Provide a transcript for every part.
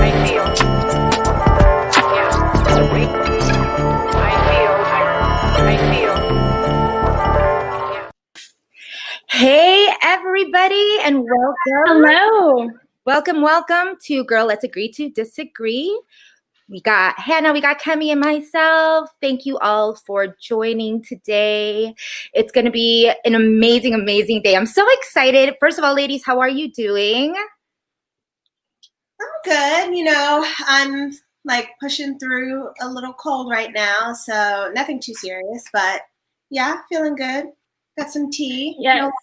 Hey, everybody, and welcome. Hello. Welcome to Girl, Let's Agree to Disagree. We got Hannah, we got Kemi, and myself. Thank you all for joining today. It's going to be an amazing, amazing day. I'm so excited. First of all, ladies, how are you doing? I'm good. You know, I'm like pushing through a little cold right now, so nothing too serious, but yeah, feeling good. Got some tea. Yes.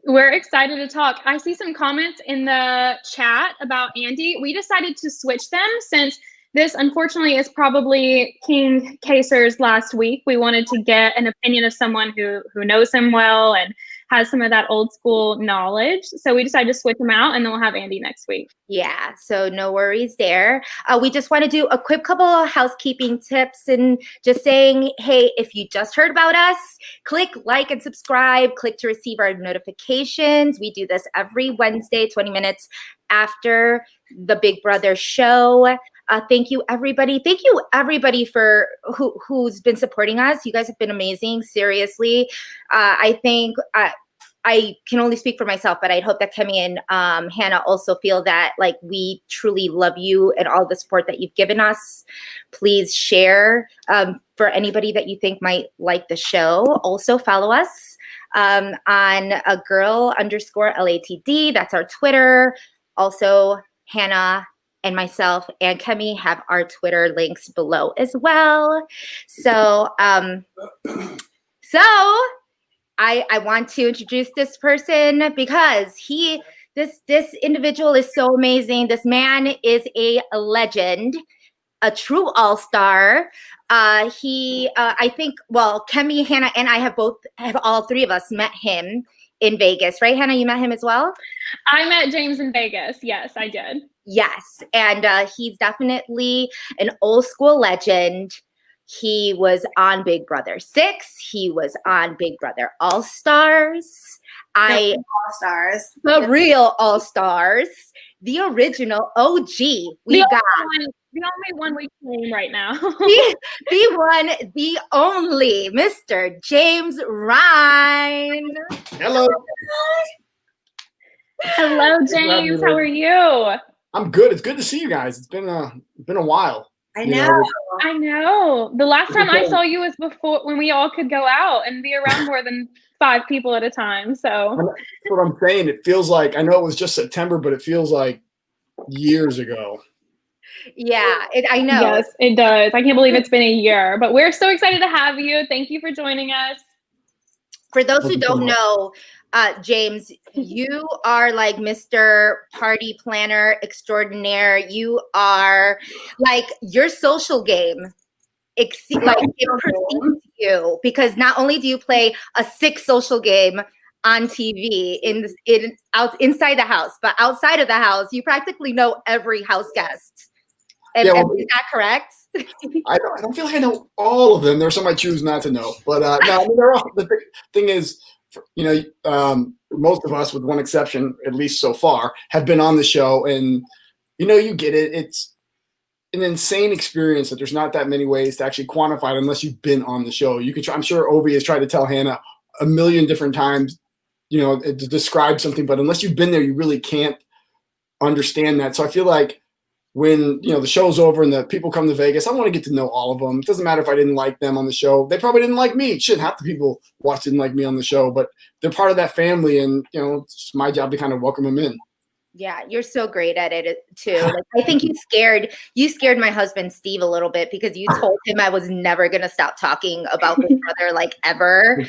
We're excited to talk. I see some comments in the chat about Andy. We decided to switch them since this, unfortunately, is probably King Kaser's last week. We wanted to get an opinion of someone who knows him well and has some of that old school knowledge. So we decided to switch them out, and then we'll have Andy next week. Yeah, so no worries there. We just want to do a quick couple of housekeeping tips and just saying, hey, if you just heard about us, click like and subscribe, click to receive our notifications. We do this every Wednesday, 20 minutes after the Big Brother show. Thank you, everybody. Thank you, everybody, for who's been supporting us. You guys have been amazing, seriously. I think I can only speak for myself, but I hope that Kemi and Hannah also feel that like we truly love you and all the support that you've given us. Please share for anybody that you think might like the show. Also follow us on a girl_LATD. That's our Twitter. Also, Hannah and myself and Kemi have our Twitter links below as well. So, I want to introduce this person because this individual is so amazing. This man is a legend, a true all-star. I think, well, Kemi, Hannah, and I have all three of us met him in Vegas, right? Hannah, you met him as well? I met James in Vegas. Yes, I did. Yes, and he's definitely an old school legend. He was on Big Brother 6. He was on Big Brother All-Stars. All-Stars. The real All-Stars. The original OG. The only one we claim right now. the one, the only, Mr. James RHINE. Hello. Hello, James. How are you? I'm good. It's good to see you guys. It's been a while. I know. I know. The last time I saw you was before when we all could go out and be around more than 5 people at a time. So that's what I'm saying. It feels like, I know it was just September, but it feels like years ago. Yeah, I know. Yes, it does. I can't believe it's been a year, but we're so excited to have you. Thank you for joining us. For those who don't know, James, you are like Mr. Party Planner Extraordinaire. You are like your social game. It precedes you because not only do you play a sick social game on TV inside the house, but outside of the house, you practically know every house guest. Is that correct? I don't feel like I know all of them. There's some I choose not to know, but no, I mean, they're all. The thing is, you know, most of us, with one exception, at least so far, have been on the show, and you know, you get it. It's an insane experience that there's not that many ways to actually quantify it unless you've been on the show. You can try, I'm sure Ovi has tried to tell Hannah a million different times, you know, to describe something, but unless you've been there, you really can't understand that. So I feel like when, you know, the show's over and the people come to Vegas, I want to get to know all of them. It doesn't matter if I didn't like them on the show. They probably didn't like me. Shit, half the people watched didn't like me on the show, but they're part of that family, and, you know, it's my job to kind of welcome them in. Yeah, you're so great at it too. Like, I think you scared my husband Steve a little bit because you told him I was never gonna stop talking about Big Brother like ever.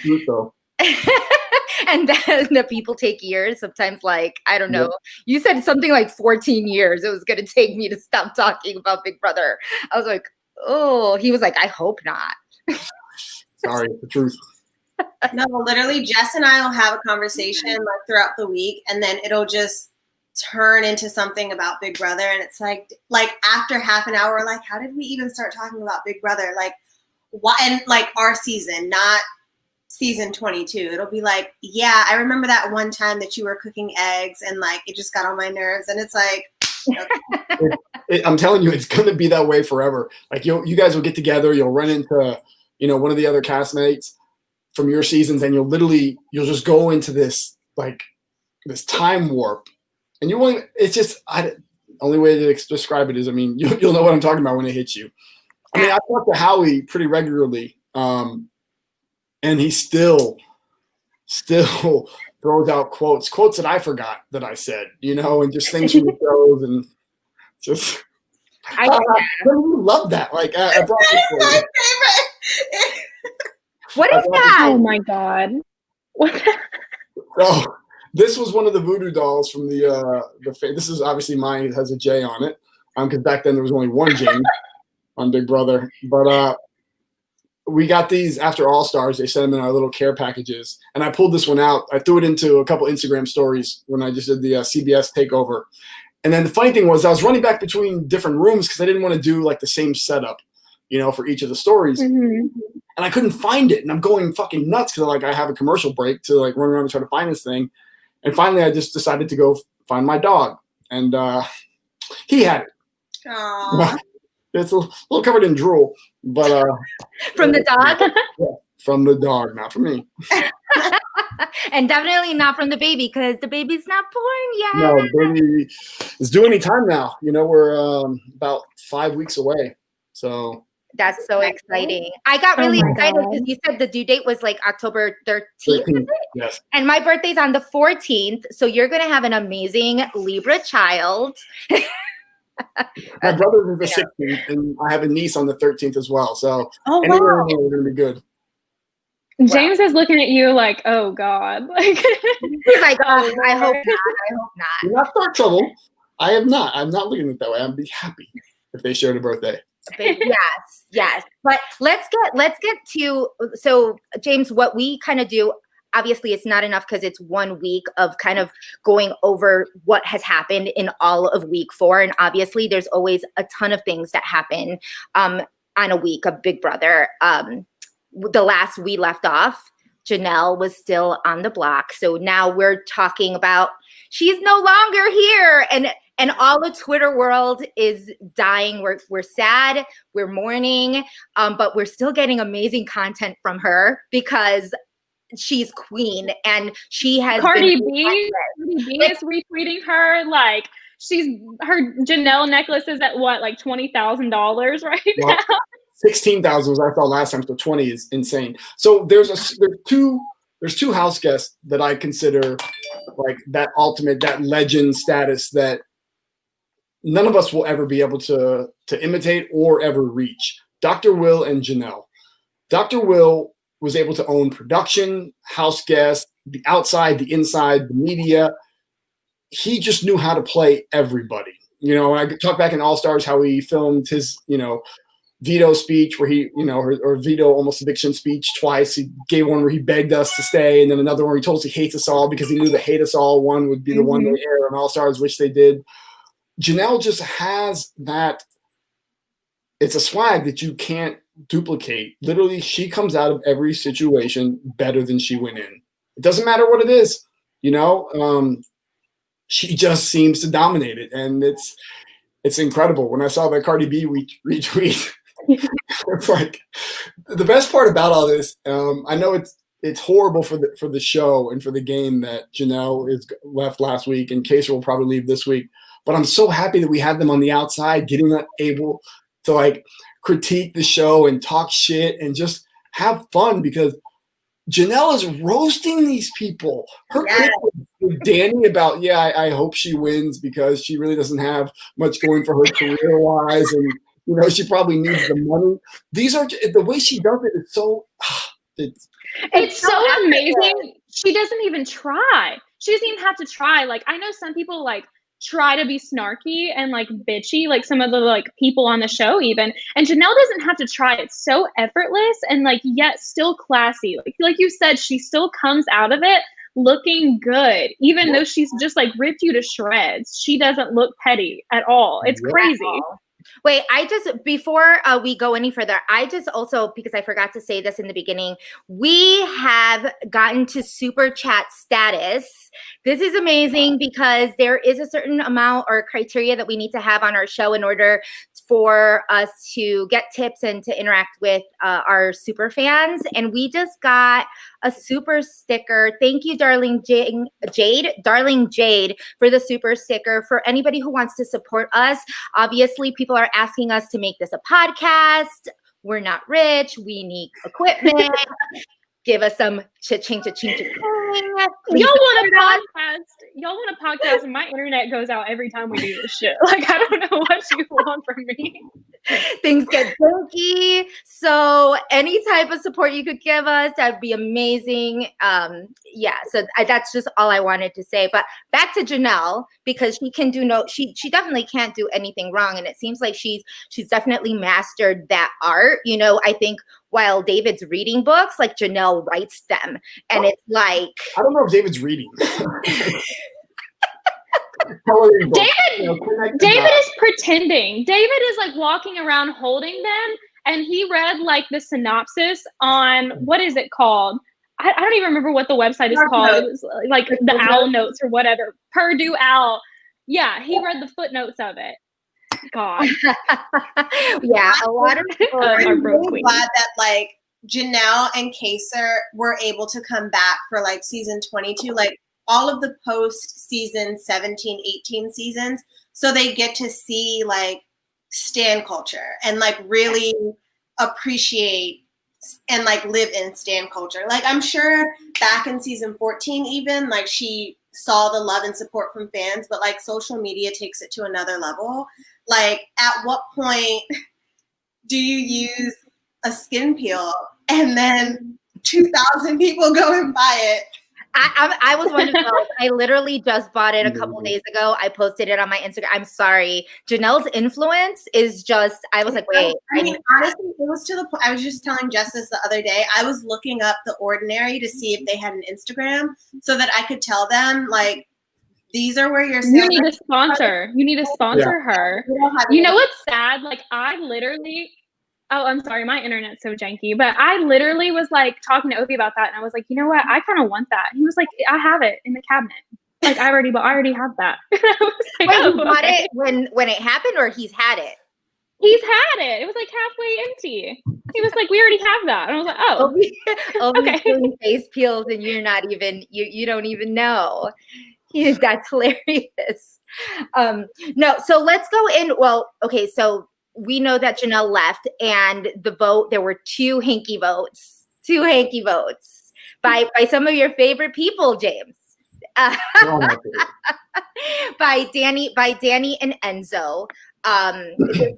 And then the people take years. Sometimes, like, I don't know. Yep. You said something like 14 years it was gonna take me to stop talking about Big Brother. I was like, oh. He was like, I hope not. Sorry, the truth. No, literally, Jess and I will have a conversation like throughout the week, and then it'll just turn into something about Big Brother, and it's like after half an hour, we're like, how did we even start talking about Big Brother? Like, why? And like our season, not season 22. It'll be like, yeah, I remember that one time that you were cooking eggs, and like it just got on my nerves, and it's like, okay. I'm telling you, it's going to be that way forever. Like you guys will get together, you'll run into, one of the other castmates from your seasons, and you'll just go into this like this time warp, and you won't. It's just only way to describe it is, you'll know what I'm talking about when it hits you. I talk to Howie pretty regularly, and he still throws out quotes that I forgot that I said, and just things from the shows, and just I love that. Like I brought this for my you. favorite. What is that? Oh my God. What? Oh, this was one of the voodoo dolls from the this is obviously mine. It has a J on it, because back then there was only one James on Big Brother. But we got these after All Stars. They sent them in our little care packages, and I pulled this one out. I threw it into a couple Instagram stories when I just did the CBS takeover. And then the funny thing was, I was running back between different rooms because I didn't want to do like the same setup, for each of the stories. Mm-hmm. And I couldn't find it, and I'm going fucking nuts because like I have a commercial break to like run around and try to find this thing. And finally, I just decided to go find my dog, and he had it. Aww. It's a little covered in drool, but From the dog? Yeah, from the dog, not from me. And definitely not from the baby, because the baby's not born yet. No, the baby is due any time now. We're about 5 weeks away, so. That's so exciting. I got really excited because you said the due date was like October 13th. Yes. And my birthday's on the 14th. So you're going to have an amazing Libra child. My brother's the 16th, and I have a niece on the 13th as well. So wow. We're going to be good. James is looking at you like, oh God. Like, he's like, oh, I hope not. I hope not. You're not start trouble. I am not. I'm not looking at it that way. I'd be happy if they shared a birthday. Yes. But let's get to, so James, what we kind of do, obviously it's not enough because it's 1 week of kind of going over what has happened in all of week 4. And obviously there's always a ton of things that happen on a week of Big Brother. The last we left off, Janelle was still on the block. So now we're talking about she's no longer here. And all the Twitter world is dying. We're sad, we're mourning, but we're still getting amazing content from her because she's queen, and she has Cardi B is retweeting her like her Janelle necklace is at what, like $20,000 right now. 16,000 was I thought last time, so 20 is insane. So there's two house guests that I consider like that ultimate, that legend status that none of us will ever be able to imitate or ever reach. Dr. Will and Janelle. Dr. Will was able to own production, house guests, the outside, the inside, the media. He just knew how to play everybody. I talk back in All Stars how he filmed his, veto speech where he, or veto almost eviction speech twice. He gave one where he begged us to stay, and then another one where he told us he hates us all because he knew the hate us all one would be the one they air on All Stars, which they did. Janelle just has that. It's a swag that you can't duplicate. Literally, she comes out of every situation better than she went in. It doesn't matter what it is, she just seems to dominate it, and it's incredible. When I saw that Cardi B retweet, it's like the best part about all this. I know it's horrible for the show and for the game that Janelle is left last week, and Kaser will probably leave this week. But I'm so happy that we had them on the outside, getting able to like critique the show and talk shit and just have fun, because Janelle is roasting these people. Her with Danny about, I hope she wins because she really doesn't have much going for her career-wise, and she probably needs the money. These are the way she does it. It's so it's so amazing. She doesn't even try. She doesn't even have to try. Like, I know some people like try to be snarky and like bitchy, like some of the like people on the show even, and Janelle doesn't have to try. It's so effortless and like yet still classy. Like you said, she still comes out of it looking good, even though she's just like ripped you to shreds. She doesn't look petty at all. It's crazy. Wait, before we go any further, I just also, because I forgot to say this in the beginning, we have gotten to super chat status. This is amazing because there is a certain amount or criteria that we need to have on our show in order for us to get tips and to interact with our super fans. And we just got a super sticker. Thank you, darling Jade, for the super sticker. For anybody who wants to support us, obviously people are asking us to make this a podcast. We're not rich. We need equipment. Give us some cha-ching, cha-ching, cha-ching. Y'all want a podcast? Y'all want a podcast, and my internet goes out every time we do this shit. Like, I don't know what you want from me. Things get funky. So any type of support you could give us, that'd be amazing. Yeah, so that's just all I wanted to say. But back to Janelle, because she definitely can't do anything wrong. And it seems like she's definitely mastered that art. You know, I think while David's reading books, like Janelle writes them. And it's like, I don't know if David's reading. David is pretending. David is like walking around holding them, and he read like the synopsis on, what is it called? I don't even remember what the website is called. It was like the Owl Notes or whatever. Purdue Owl. Yeah, he read the footnotes of it. God. Yeah, a lot of people are really glad that like Janelle and Kaser were able to come back for like season 22. Like, all of the post-season 17, 18 seasons. So they get to see like stan culture and like really appreciate and like live in stan culture. Like, I'm sure back in season 14 even, like she saw the love and support from fans, but like social media takes it to another level. Like, at what point do you use a skin peel and then 2,000 people go and buy it? I was one of those. I literally just bought it a couple days ago. I posted it on my Instagram. I'm sorry. Janelle's influence is just, I was like, wait. I mean, honestly, it was to the point. I was just telling Justice the other day, I was looking up The Ordinary to see if they had an Instagram so that I could tell them, like, these are where your sales. You need a sponsor. You need to sponsor her. You know what's sad? Like, I literally... Oh, I'm sorry. My internet's so janky. But I literally was like talking to Opie about that. And I was like, you know what? I kind of want that. He was like, I have it in the cabinet. Like, I already have that. I was like, wait, you bought it when it happened, or he's had it? He's had it. It was like halfway empty. He was like, we already have that. And I was like, oh. Okay. Doing face peels and you're not even, you don't even know. That's hilarious. No, so let's go in. Well, okay, so we know that Janelle left, and the vote, there were two hanky votes by some of your favorite people, James. by Danny and Enzo.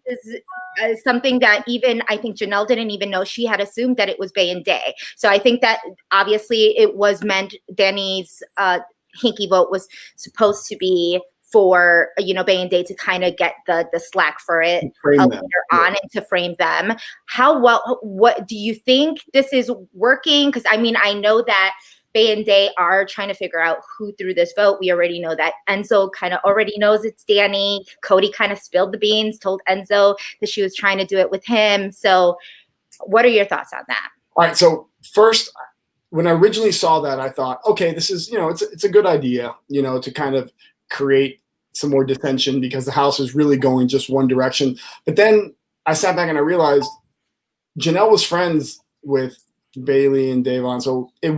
This is something that even I think Janelle didn't even know. She had assumed that it was Bay and Day. So I think that obviously it was meant, Danny's hinky vote was supposed to be for, Bay and Day to kind of get the slack for it later on and to frame them. What do you think this is working? Because I mean, I know that Bay and Day are trying to figure out who threw this vote. We already know that Enzo kind of already knows it's Danny. Cody kind of spilled the beans, told Enzo that she was trying to do it with him. So what are your thoughts on that? All right. So first, when I originally saw that, I thought, okay, this is, it's a good idea, to kind of create some more dissension because the house is really going just one direction. But then I sat back and I realized Janelle was friends with Bailey and Davon. So I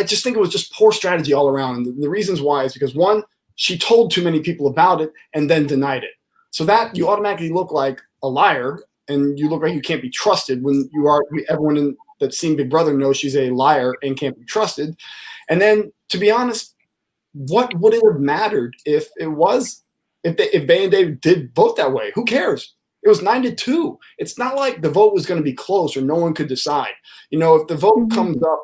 just think it was just poor strategy all around. And the reasons why is because, one, she told too many people about it and then denied it. So that you automatically look like a liar and you look like you can't be trusted when everyone that's seen Big Brother knows she's a liar and can't be trusted. And then, to be honest, what would it have mattered if Bay and Dave did vote that way? Who cares? It was 9-2. It's not like the vote was going to be close or no one could decide. If the vote comes up,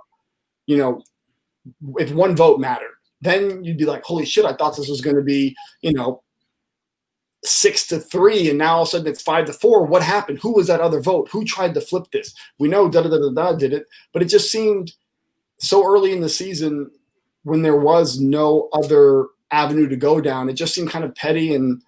if one vote mattered, then you'd be like, holy shit, I thought this was going to be, 6-3, and now all of a sudden it's 5-4. What happened? Who was that other vote? Who tried to flip this? We know da-da-da-da-da did it, but it just seemed so early in the season when there was no other avenue to go down. It just seemed kind of petty, and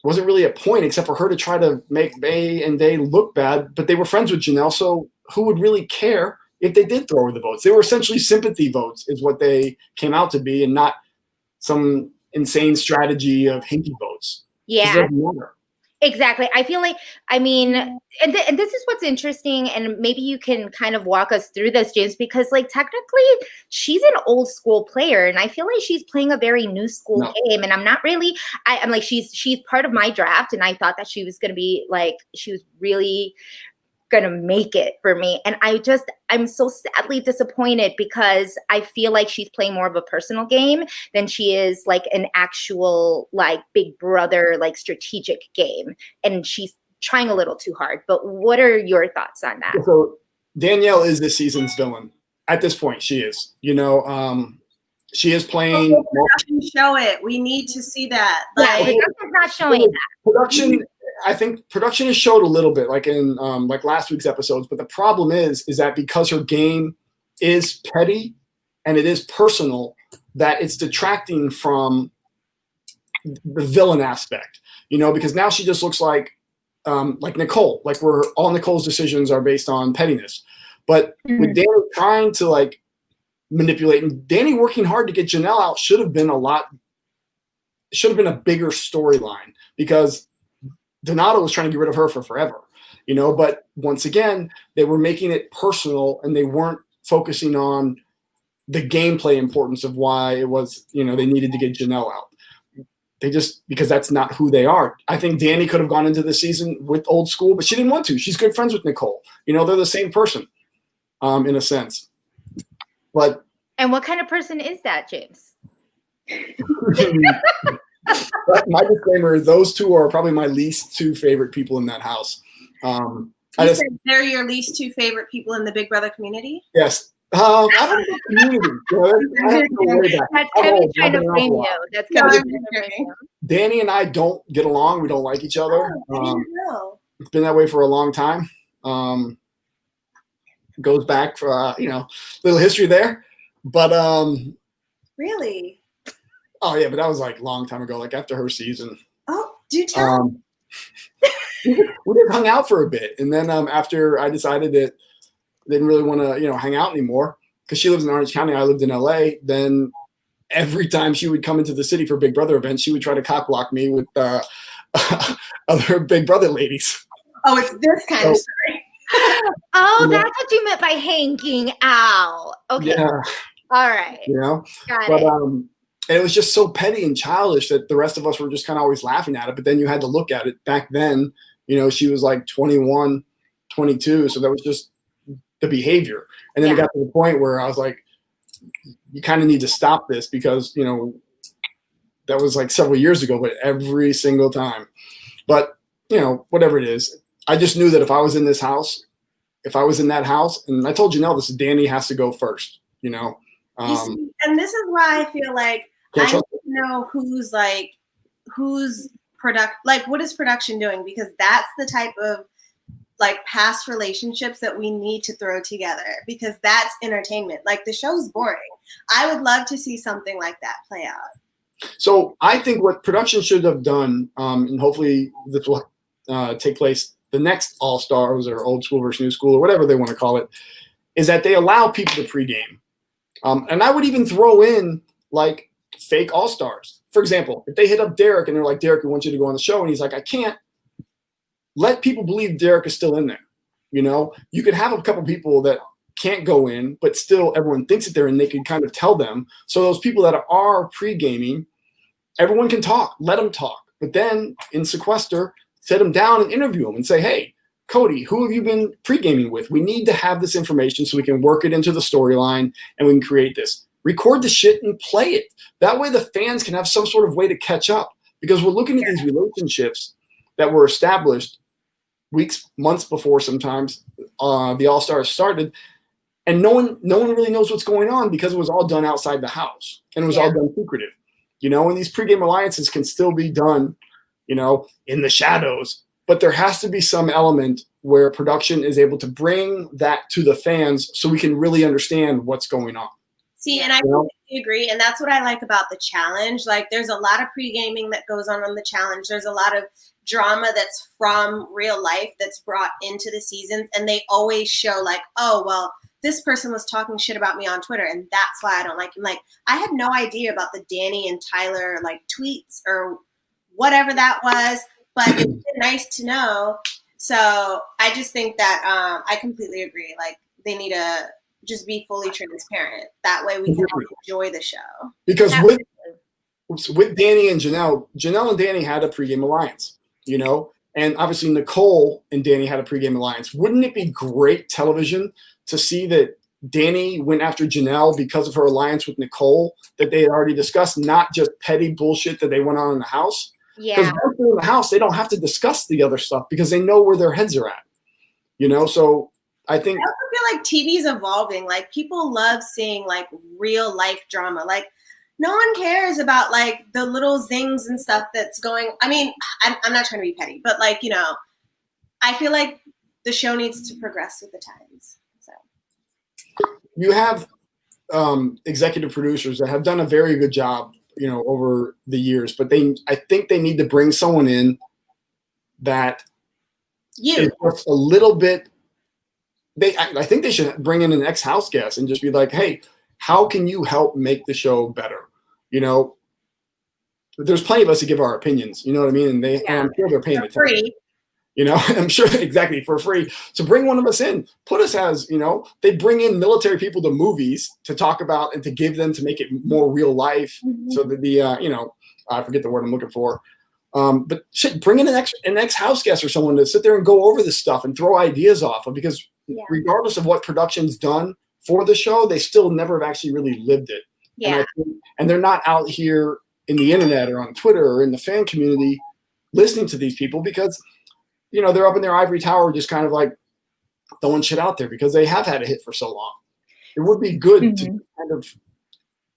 wasn't really a point except for her to try to make Bay and Day look bad, but they were friends with Janelle, so who would really care if they did throw her the votes? They were essentially sympathy votes is what they came out to be, and not some insane strategy of hinky votes. Yeah. Exactly. I feel like, I mean, and this is what's interesting, and maybe you can kind of walk us through this, James, because like technically she's an old school player, and I feel like she's playing a very new school game, and I'm not really, I'm like, she's part of my draft, and I thought that she was going to be like, she was really gonna make it for me, and I'm so sadly disappointed because I feel like she's playing more of a personal game than she is like an actual like Big Brother like strategic game, and she's trying a little too hard. But what are your thoughts on that? So Danielle is this season's villain at this point. She is, she is playing. Show it. We need to see that. Like, it's not showing that. Production. I think production has showed a little bit, like in like last week's episodes. But the problem is that because her game is petty and it is personal, that it's detracting from the villain aspect. Because now she just looks like Nicole, like where all Nicole's decisions are based on pettiness. But with Danny trying to like manipulate, and Danny working hard to get Janelle out should have been a bigger storyline, because Donato was trying to get rid of her for forever, but once again, they were making it personal and they weren't focusing on the gameplay importance of why it was, they needed to get Janelle out. Because that's not who they are. I think Danny could have gone into the season with old school, but she didn't want to. She's good friends with Nicole. They're the same person, in a sense. And what kind of person is that, James? My disclaimer is those two are probably my least two favorite people in that house. You said they're your least two favorite people in the Big Brother community? Yes. I don't know community. That's Kevin trying to blame you. That's Kevin trying to blame you. Danny and I don't get along. We don't like each other. It's been that way for a long time. Goes back for little history there. But really? Oh yeah, but that was like a long time ago, like after her season. Oh, do tell. We just hung out for a bit, and then after I decided that I didn't really want to, hang out anymore, because she lives in Orange County, I lived in LA. Then every time she would come into the city for Big Brother events, she would try to cock block me with other Big Brother ladies. Oh, it's this kind of story. Oh, that's what you meant by hanging out. Okay. Yeah. All right. Got it. And it was just so petty and childish that the rest of us were just kind of always laughing at it. But then you had to look at it. Back then, she was like 21, 22. So that was just the behavior. And then it got to the point where I was like, you kind of need to stop this, because, that was like several years ago, but every single time. But, whatever it is, I just knew that if I was in that house, and I told Janelle this, Danny has to go first, You see, and this is why I feel like I need to know what is production doing, because that's the type of like past relationships that we need to throw together, because that's entertainment. Like, the show's boring. I would love to see something like that play out. So I think what production should have done, and hopefully this will take place the next All-Stars or old school versus new school or whatever they want to call it, is that they allow people to pregame. And I would even throw in like fake All-Stars. For example, if they hit up Derek and they're like, Derek, we want you to go on the show, and he's like, I can't, let people believe Derek is still in there. You could have a couple people that can't go in, but still everyone thinks that they're in. They can kind of tell them. So those people that are pre-gaming, everyone can talk. Let them talk. But then in sequester, sit them down and interview them and say, hey, Cody, who have you been pre-gaming with? We need to have this information so we can work it into the storyline and we can create this. Record the shit and play it. That way the fans can have some sort of way to catch up, because we're looking at these relationships that were established weeks, months before sometimes the All-Stars started, and no one really knows what's going on, because it was all done outside the house and it was all done secretive. And these pregame alliances can still be done, in the shadows, but there has to be some element where production is able to bring that to the fans so we can really understand what's going on. See, and I completely agree. And that's what I like about the challenge. Like, there's a lot of pre-gaming that goes on the challenge. There's a lot of drama that's from real life that's brought into the seasons. And they always show like, oh, well, this person was talking shit about me on Twitter, and that's why I don't like him. Like, I had no idea about the Danny and Tyler like tweets or whatever that was, but it's been nice to know. So I just think that I completely agree. Like, they need to just be fully transparent. That way we can enjoy the show. Because with Danny and Janelle and Danny had a pregame alliance, you know, and obviously Nicole and Danny had a pregame alliance. Wouldn't it be great television to see that Danny went after Janelle because of her alliance with Nicole that they had already discussed, not just petty bullshit that they went on in the house? Yeah. Because once they're in the house, they don't have to discuss the other stuff because they know where their heads are at, you know? So I think— I also feel like TV's evolving. Like, people love seeing like real life drama. Like, no one cares about like the little zings and stuff that's going. I mean, I'm not trying to be petty, but like, you know, I feel like the show needs to progress with the times. So you have executive producers that have done a very good job, you know, over the years, but I think they need to bring someone in that is just a little bit. I think they should bring in an ex-house guest and just be like, hey, how can you help make the show better? You know, there's plenty of us to give our opinions, you know what I mean? And I'm sure they're paying attention. free. You know, I'm sure, exactly, for free. So bring one of us in, put us as, you know, they bring in military people to movies to talk about and to give them, to make it more real life. So that the, you know, I forget the word I'm looking for. But shit, bring in an ex-house guest or someone to sit there and go over this stuff and throw ideas off of, because regardless of what production's done for the show, they still never have actually really lived it. Yeah. And they're not out here in the internet or on Twitter or in the fan community listening to these people because, you know, they're up in their ivory tower just kind of like throwing shit out there because they have had a hit for so long. It would be good to kind of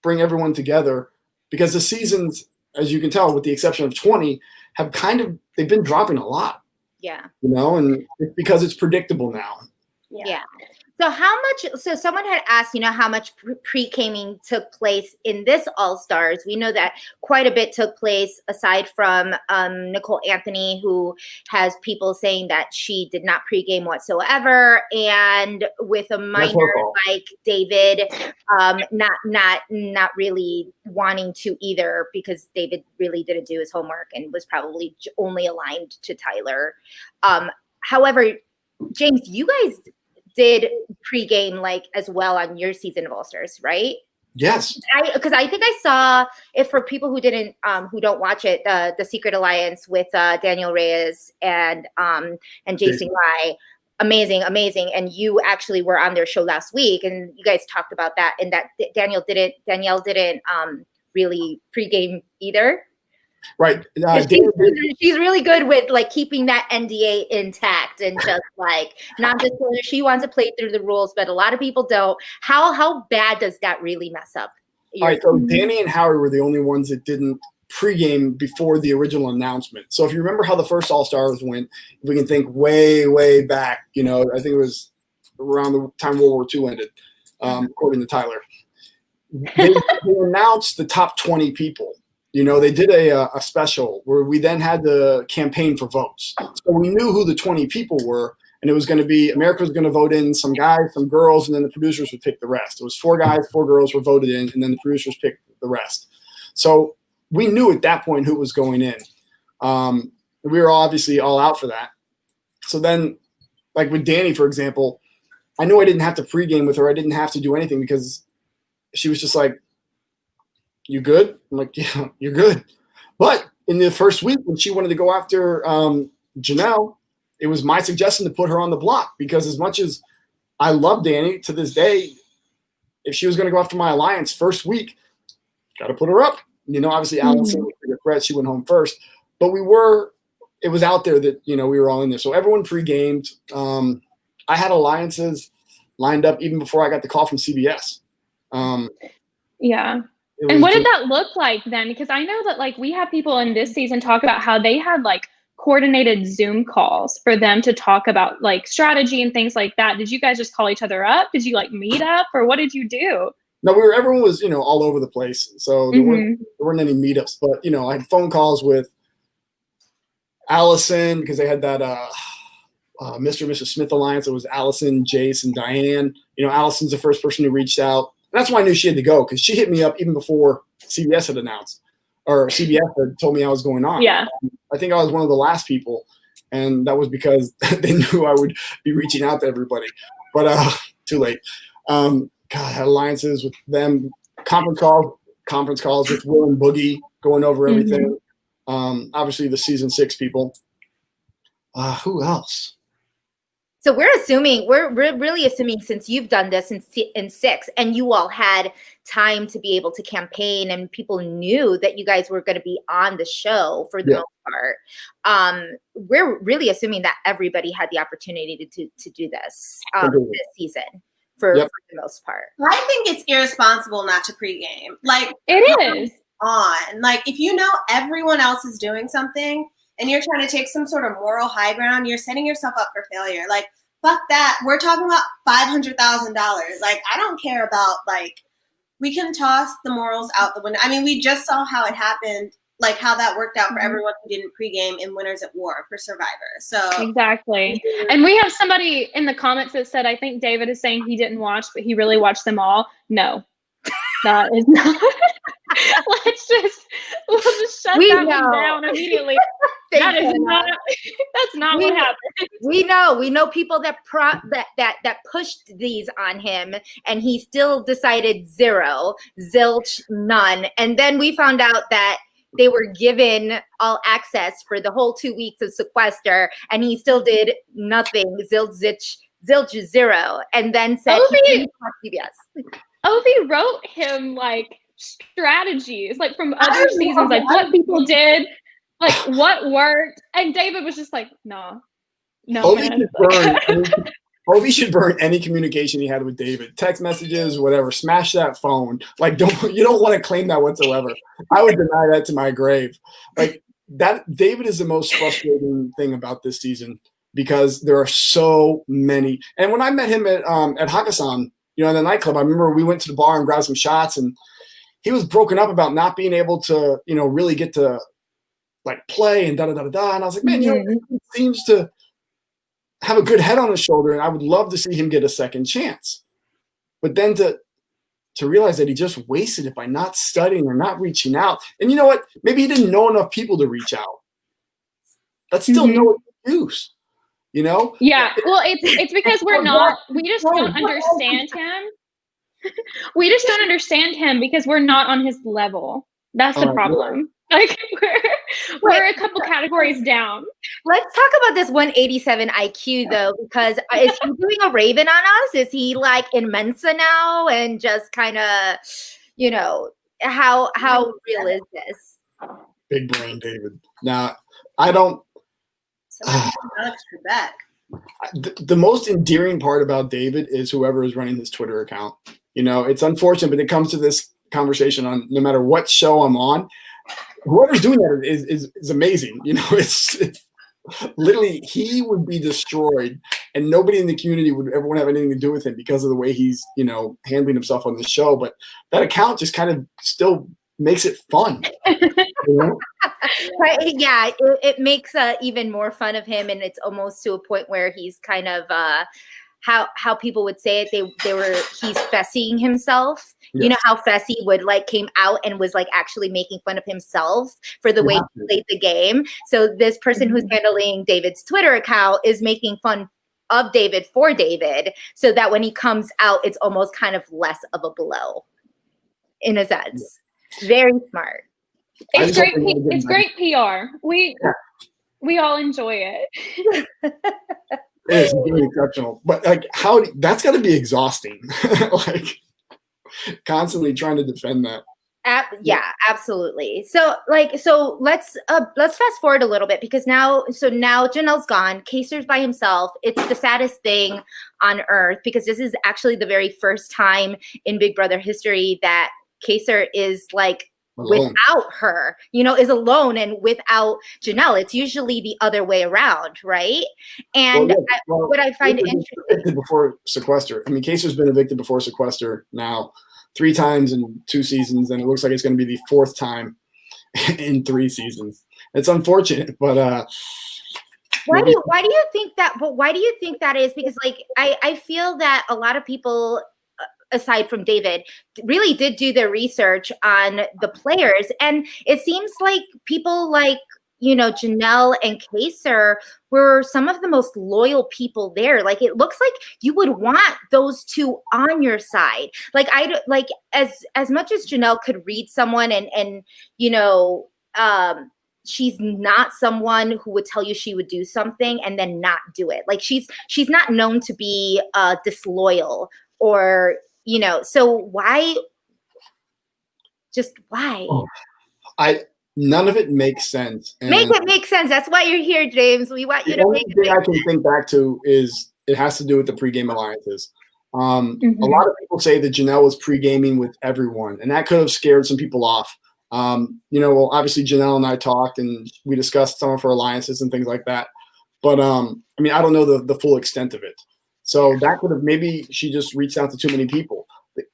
bring everyone together, because the seasons, as you can tell, with the exception of 20, have they've been dropping a lot. Yeah. You know, and it's because it's predictable now. Yeah. So someone had asked, you know, how much pre-gaming took place in this All-Stars. We know that quite a bit took place, aside from Nicole Anthony, who has people saying that she did not pre-game whatsoever, and with a minor like David, not really wanting to either, because David really didn't do his homework and was probably only aligned to Tyler. However, James, you guys did pre-game like as well on your season of All-Stars, right? Yes. Because I think I saw it for people who didn't, who don't watch it, the Secret Alliance with Daniel Reyes and Jason Lai. Amazing. And you actually were on their show last week, and you guys talked about that, and that Danielle didn't really pre-game either. Right. She's really good with like keeping that NDA intact and just like not just whether she wants to play through the rules, but a lot of people don't. How bad does that really mess up? All right. So Danny and Howie were the only ones that didn't pregame before the original announcement. So if you remember how the first All-Stars went, if we can think way back, you know, I think it was around the time World War II ended, according to Tyler. They announced the top 20 people. You know, they did a special where we then had the campaign for votes. So we knew who the 20 people were, and it was going to be, America was going to vote in some guys, some girls, and then the producers would pick the rest. It was 4 guys, 4 girls were voted in, and then the producers picked the rest. So we knew at that point who was going in. We were obviously all out for that. So then, like with Danny, for example, I knew I didn't have to pregame with her. I didn't have to do anything because she was just like, you good? I'm like, yeah, you're good. But in the first week when she wanted to go after Janelle, it was my suggestion to put her on the block, because as much as I love Danny to this day, if she was going to go after my alliance first week, got to put her up. You know, obviously Allison was a threat. She went home first. But it was out there that, you know, we were all in there. So everyone pre-gamed. I had alliances lined up even before I got the call from CBS. Yeah. And what did that look like then? Because I know that like we had people in this season talk about how they had like coordinated Zoom calls for them to talk about like strategy and things like that. Did you guys just call each other up? Did you like meet up, or what did you do? No, everyone was, all over the place. So there weren't any meetups, but I had phone calls with Allison because they had that Mr. and Mrs. Smith alliance. It was Allison, Jace, and Diane. Allison's the first person who reached out. And that's why I knew she had to go, because she hit me up even before CBS had announced, or CBS had told me I was going on. Yeah. I think I was one of the last people, and that was because they knew I would be reaching out to everybody. But too late. God, had alliances with them, conference calls with Will and Boogie, going over everything. Obviously the season 6 people. Who else? So we're really assuming, since you've done this in 6 and you all had time to be able to campaign and people knew that you guys were going to be on the show for the most part, we're really assuming that everybody had the opportunity to do this this season. For the most part, I think it's irresponsible not to pregame. Like, it is on. Like, if everyone else is doing something and you're trying to take some sort of moral high ground, you're setting yourself up for failure. Like, fuck that. We're talking about $500,000. Like, I don't care about, like, we can toss the morals out the window. I mean, we just saw how it happened, like how that worked out for everyone who didn't pregame in Winners at War for Survivor. So exactly. And we have somebody in the comments that said, I think David is saying he didn't watch, but he really watched them all. No, that is not. We'll just shut that one down immediately. That's not what happened. We know people that that pushed these on him, and he still decided 0, zilch, none. And then we found out that they were given all access for the whole 2 weeks of sequester, and he still did nothing, zilch 0, and then said Ovi wrote him like strategies, like from other seasons, like what people did, like what worked, and David was just like, no. Ovi should burn any communication he had with David, text messages, whatever. Smash that phone. Like, you don't want to claim that whatsoever. I would deny that to my grave. Like, that David is the most frustrating thing about this season, because there are so many. And when I met him at Hakkasan, in the nightclub, I remember we went to the bar and grabbed some shots, and he was broken up about not being able to, really get to like play and da-da-da-da-da. And I was like, man, he seems to have a good head on his shoulder, and I would love to see him get a second chance. But then to realize that he just wasted it by not studying or not reaching out. And you know what? Maybe he didn't know enough people to reach out. That's still no excuse, Yeah. Well, it's because we just don't understand him. We just don't understand him because we're not on his level. That's the problem. Like, we're a couple categories down. Let's talk about this 187 IQ though, because is he doing a Raven on us? Is he like in Mensa now and just kind of, how real is this? Big brain, David. Now, I don't. The most endearing part about David is whoever is running his Twitter account. It's unfortunate, but it comes to this conversation on no matter what show I'm on. Whoever's doing that is amazing. It's literally, he would be destroyed, and nobody in the community would ever want to have anything to do with him because of the way he's, handling himself on the show. But that account just kind of still makes it fun. Right, yeah, it makes even more fun of him, and it's almost to a point where he's kind of how people would say it, he's Fessying himself. Yes. You know how Fessy would came out and was actually making fun of himself for the way he played the game. So this person who's handling David's Twitter account is making fun of David for David, so that when he comes out, it's almost kind of less of a blow, in a sense. Very smart. It's great. It's great PR. We all enjoy it. It is really exceptional, but that's got to be exhausting. Constantly trying to defend that. Yeah, absolutely. So let's fast forward a little bit, because now Janelle's gone. Kaser's by himself. It's the saddest thing on earth, because this is actually the very first time in Big Brother history that Kaser is alone. Without her, is alone and without Janelle. It's usually the other way around, right? And what I find interesting, evicted before sequester. I mean, Kaser's been evicted before sequester now 3 times in 2 seasons, and it looks like it's going to be the 4th time in 3 seasons. It's unfortunate, but why do you think that? But why do you think that is? Because like I feel that a lot of people, aside from David, really did do their research on the players, and it seems like people like, you know, Janelle and Kaser were some of the most loyal people there. Like, it looks like you would want those two on your side. Like, as much as Janelle could read someone and you know, she's not someone who would tell you she would do something and then not do it. Like, she's not known to be disloyal or, you know, so why? Just why? None of it makes sense. And make it make sense. That's why you're here, James. We want you to make it make sense. The only thing I can think back to is it has to do with the pregame alliances. A lot of people say that Janelle was pre-gaming with everyone, and that could have scared some people off. You know, well, obviously Janelle and I talked, and we discussed some of her alliances and things like that. But I mean, I don't know the full extent of it. So that could have, maybe she just reached out to too many people.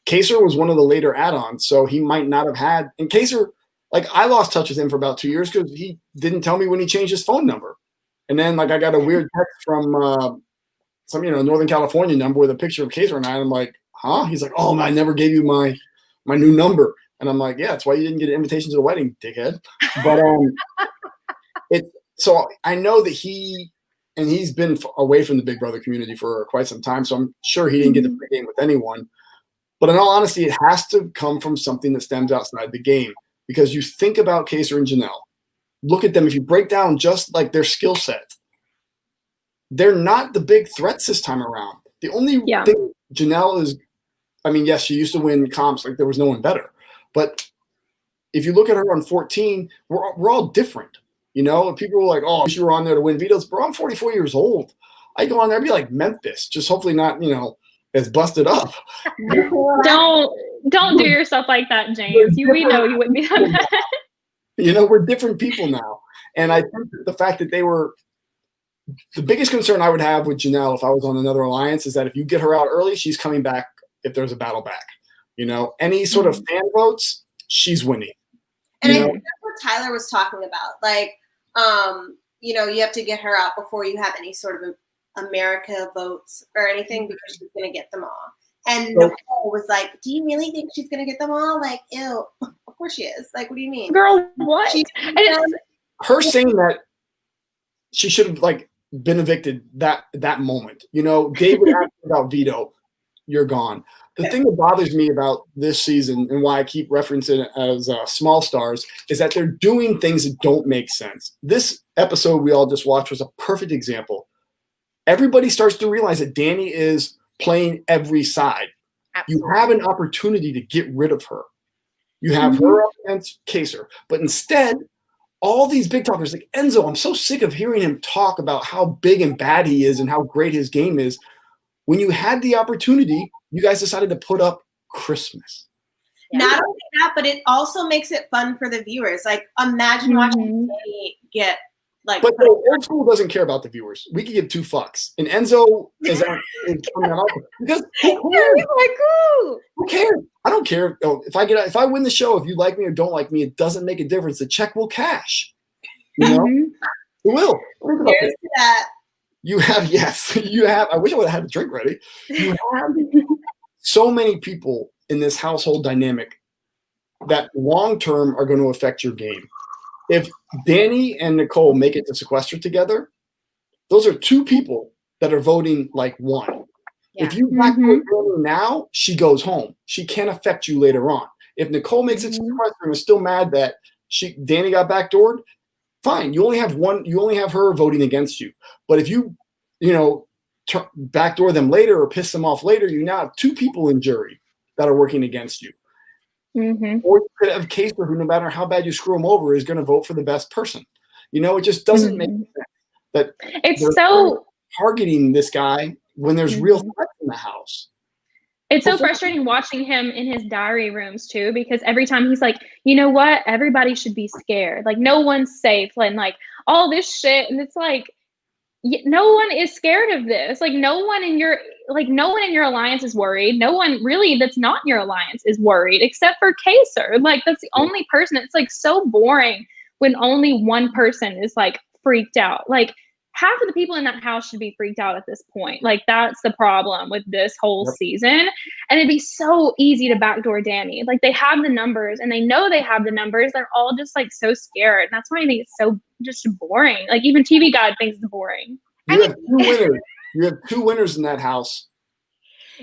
Kaser was one of the later add-ons, so he might not have had. And Kaser, like, I lost touch with him for about 2 years because he didn't tell me when he changed his phone number. And then, like, I got a weird text from some, you know, Northern California number with a picture of Kaser and I. And I'm like, huh? He's like, oh, I never gave you my new number. And I'm like, yeah, that's why you didn't get an invitation to the wedding, dickhead. But so I know that he's been away from the Big Brother community for quite some time. So I'm sure he didn't get to pregame with anyone. But in all honesty, it has to come from something that stems outside the game. Because you think about Kaser and Janelle, look at them. If you break down just like their skill set, they're not the big threats this time around. The only thing Janelle is, I mean, yes, she used to win comps like there was no one better. But if you look at her on 14, we're all different. You know, people were like, oh, you were on there to win vetoes. Bro, I'm 44 years old. I go on there and be like Memphis, just hopefully not, you know, as busted up. Don't do yourself like that, James. We know you wouldn't be that bad. You know, we're different people now. And I think that the fact that they were – the biggest concern I would have with Janelle if I was on another alliance is that if you get her out early, she's coming back if there's a battle back. You know, any sort of fan votes, she's winning. And I think that's what Tyler was talking about. Like, you know, you have to get her out before you have any sort of America votes or anything because she's going to get them all. And Nicole was like, do you really think she's going to get them all? Like, ew, of course she is. Like, what do you mean? Girl, what? Her saying that she should have, like, been evicted that moment. You know, David asked about veto. You're gone. The thing that bothers me about this season and why I keep referencing it as small stars is that they're doing things that don't make sense. This episode we all just watched was a perfect example. Everybody starts to realize that Danny is playing every side. Absolutely. You have an opportunity to get rid of her. You have her up against Kaser. But instead, all these big talkers like Enzo, I'm so sick of hearing him talk about how big and bad he is and how great his game is. When you had the opportunity, you guys decided to put up Christmas. Not only that, but it also makes it fun for the viewers. Like, imagine watching Danny get like. But the old school doesn't care about the viewers. We could give 2 fucks, and Enzo is coming out because who cares? I don't care if I win the show. If you like me or don't like me, it doesn't make a difference. The check will cash. You know, it will. Here's to that. You have, yes, you have. I wish I would have had a drink ready. You have so many people in this household dynamic that long term are going to affect your game. If Danny and Nicole make it to sequester together, those are 2 people that are voting like one. Yeah. If you backdoor Danny now, she goes home. She can't affect you later on. If Nicole makes it to sequester and is still mad that Danny got backdoored, fine. You only have one. You only have her voting against you. But if you backdoor them later or piss them off later, you now have 2 people in jury that are working against you. Or you could have Kaser, who no matter how bad you screw him over, is going to vote for the best person. You know, it just doesn't make sense that it's so targeting this guy when there's real threats in the house. It's so frustrating watching him in his diary rooms too, because every time he's like, you know what? Everybody should be scared. Like, no one's safe. And like all this shit. And it's like, no one is scared of this. Like no one in your alliance is worried. No one really that's not in your alliance is worried except for Kaser. Like that's the only person. It's like so boring when only one person is like freaked out. Like half of the people in that house should be freaked out at this point. Like that's the problem with this whole season. And it'd be so easy to backdoor Danny. Like they have the numbers and they know they have the numbers. They're all just like so scared. And that's why I think it's so just boring. Like even TV God thinks it's boring. You have two winners. You have two winners in that house.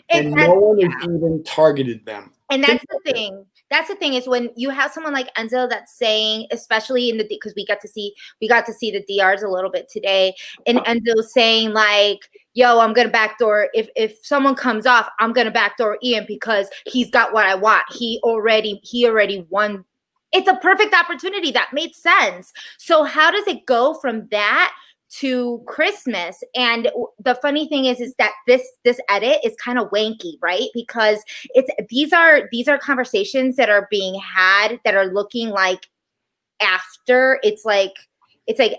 And no one has even targeted them. And that's the thing. That's the thing is when you have someone like Enzo that's saying, especially in the because we got to see the DRs a little bit today, and Enzo saying like, "Yo, I'm gonna backdoor if someone comes off, I'm gonna backdoor Ian because he's got what I want. He already won. It's a perfect opportunity. That made sense. So how does it go from that to Christmas? And the funny thing is that this edit is kind of wanky, right? Because these are conversations that are being had that are looking like after it's like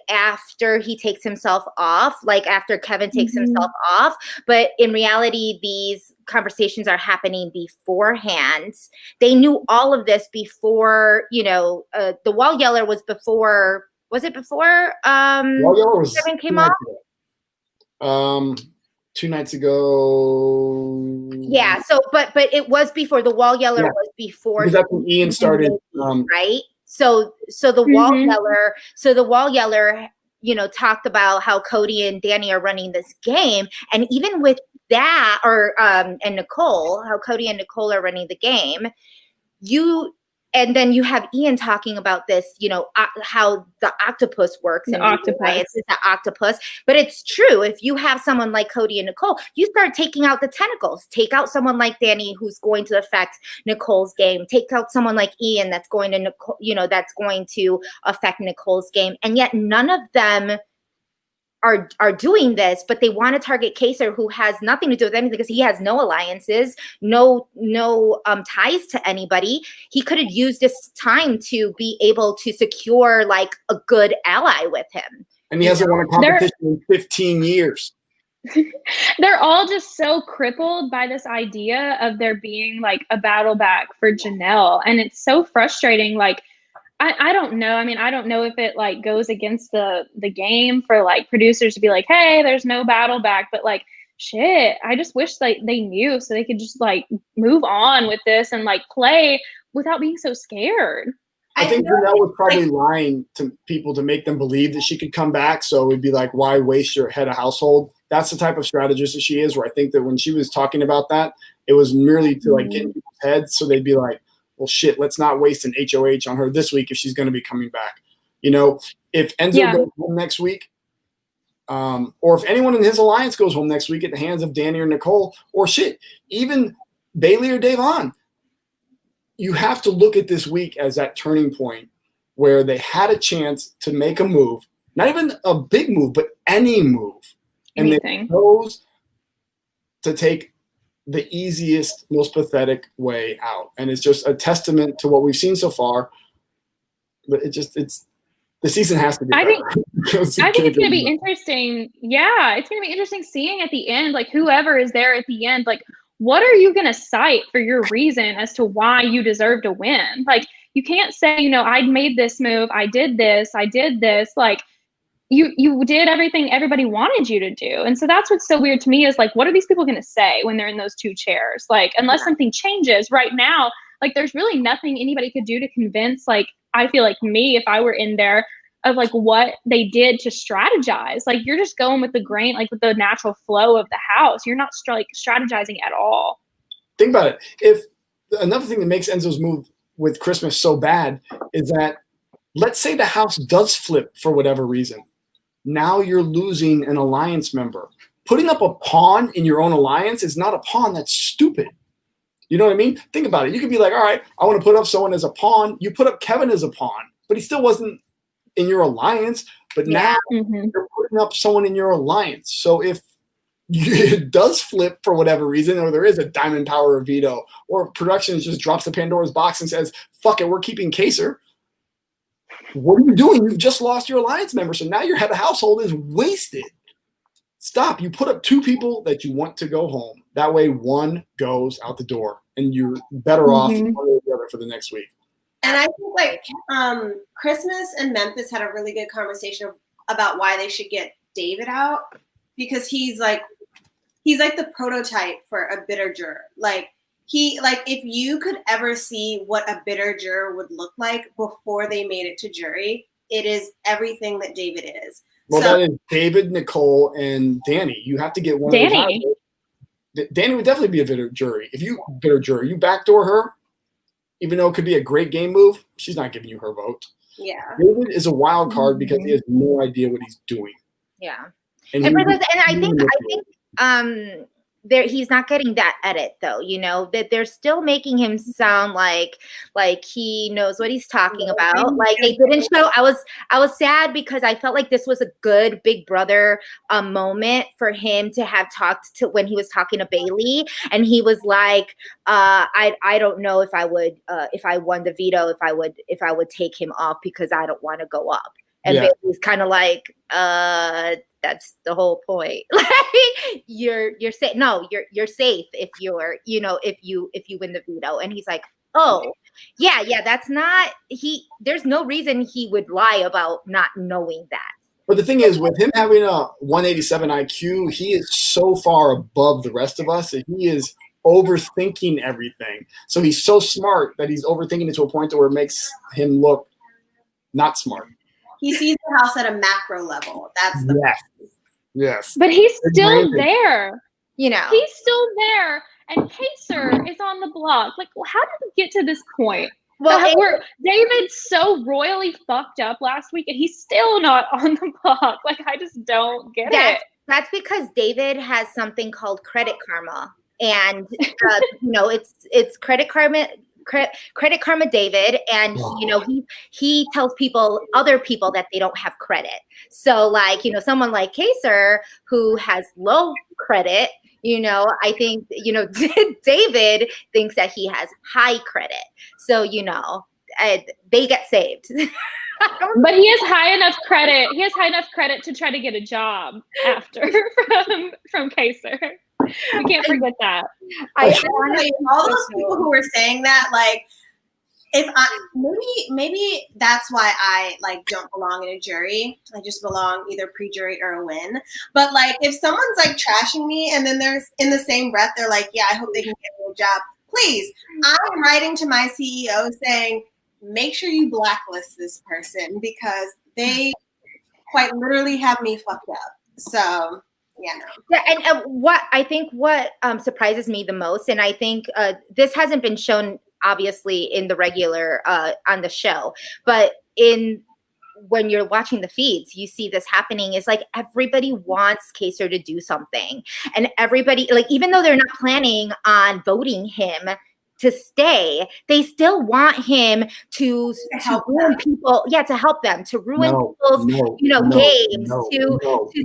after he takes himself off, like after Kevin takes himself off. But in reality, these conversations are happening beforehand. They knew all of this before, the Wall Yeller was before. Was it before Kevin came off? 2 nights ago. Yeah. So, but it was before the Wall Yeller was before. Because that's when Ian started. Right. So the Wall Yeller. So the Wall Yeller, talked about how Cody and Danny are running this game, and even with that, and Nicole, how Cody and Nicole are running the game, And then you have Ian talking about this, how the octopus works. The octopus. It's the octopus. But it's true. If you have someone like Cody and Nicole, you start taking out the tentacles. Take out someone like Danny who's going to affect Nicole's game. Take out someone like Ian that's going to, that's going to affect Nicole's game. And yet none of them are doing this, but they want to target Kaser, who has nothing to do with anything because he has no alliances, no ties to anybody. He could have used this time to be able to secure like a good ally with him. And he hasn't won a competition in 15 years. They're all just so crippled by this idea of there being like a battle back for Janelle. And it's so frustrating. Like, I don't know. I mean, I don't know if it like goes against the game for like producers to be like, hey, there's no battle back, but like, shit, I just wish like they knew so they could just like move on with this and like play without being so scared. I think Janelle was probably lying to people to make them believe that she could come back. So it would be like, why waste your head of household? That's the type of strategist that she is, where I think that when she was talking about that, it was merely to like get in people's heads. So they'd be like, well, shit, let's not waste an HOH on her this week if she's going to be coming back. If Enzo goes home next week, or if anyone in his alliance goes home next week at the hands of Danny or Nicole, or shit, even Bailey or Davon, you have to look at this week as that turning point where they had a chance to make a move, not even a big move, but any move. And they chose to take the easiest, most pathetic way out. And it's just a testament to what we've seen so far. But the season has to be better. I think it's going to be interesting. Yeah, it's going to be interesting seeing at the end, like whoever is there at the end, like what are you going to cite for your reason as to why you deserve to win? Like you can't say, I made this move, I did this. Like you did everything everybody wanted you to do. And so that's what's so weird to me is like, what are these people going to say when they're in those two chairs? Like, unless something changes right now, like there's really nothing anybody could do to convince, like, I feel like me, if I were in there, of like what they did to strategize. Like you're just going with the grain, like with the natural flow of the house. You're not strategizing at all. Think about it. If another thing that makes Enzo's move with Christmas so bad is that, let's say the house does flip for whatever reason. Now you're losing an alliance member. Putting up a pawn in your own alliance is not a pawn. That's stupid. You know what I mean? Think about it. You could be like, all right, I want to put up someone as a pawn. You put up Kevin as a pawn, but he still wasn't in your alliance. But now you're putting up someone in your alliance. So if it does flip for whatever reason, or there is a diamond power of veto, or production just drops the Pandora's box and says, fuck it, we're keeping Kaser. What are you doing? You've just lost your alliance member. So now your head of household is wasted. stop. You put up 2 people that you want to go home. That way one goes out the door and you're better off one or the other for the next week. And I think like Christmas and Memphis had a really good conversation about why they should get David out, because he's like the prototype for a bitter juror. Like if you could ever see what a bitter juror would look like before they made it to jury, it is everything that David is. Well, that is David, Nicole, and Danny. You have to get one Danny. of those. Danny would definitely be a bitter jury. If you backdoor her, even though it could be a great game move, she's not giving you her vote. Yeah. David is a wild card because he has no idea what he's doing. Yeah. And I think he's not getting that edit though, that they're still making him sound like he knows what he's talking about. Like they didn't show. I was sad because I felt like this was a good Big Brother moment for him to have talked to when he was talking to Bailey, and he was like, I don't know if I would if I won the veto if I would take him off because I don't want to go up. And Bailey's kind of like, that's the whole point. Like you're safe. No, you're safe if you're, if you win the veto. And he's like, oh, yeah, that's not there's no reason he would lie about not knowing that. But the thing is, with him having a 187 IQ, he is so far above the rest of us that he is overthinking everything. So he's so smart that he's overthinking it to a point where it makes him look not smart. He sees the house at a macro level. That's the yes. But he's still there. He's still there. And Kaser is on the block. Like, how did we get to this point? Well, David so royally fucked up last week, and he's still not on the block. Like, I just don't get it. That's because David has something called credit karma, and it's credit karma. Credit Karma David, and he tells other people that they don't have credit. So like someone like Kaser who has low credit, I think David thinks that he has high credit. So they get saved. But he has high enough credit. He has high enough credit to try to get a job after from Kaser. We can't forget that. All those people who were saying that, like, if maybe that's why I like don't belong in a jury. I just belong either pre-jury or a win. But like, if someone's like trashing me, and then there's in the same breath they're like, yeah, I hope they can get me a job. Please, I'm writing to my CEO saying, make sure you blacklist this person because they quite literally have me fucked up. So. Yeah, and what surprises me the most, and I think this hasn't been shown obviously in the regular on the show, but when you're watching the feeds, you see this happening. Is like everybody wants Kaser to do something, and everybody, like, even though they're not planning on voting him to stay, they still want him to ruin people. Yeah, to help them, to ruin people's games, to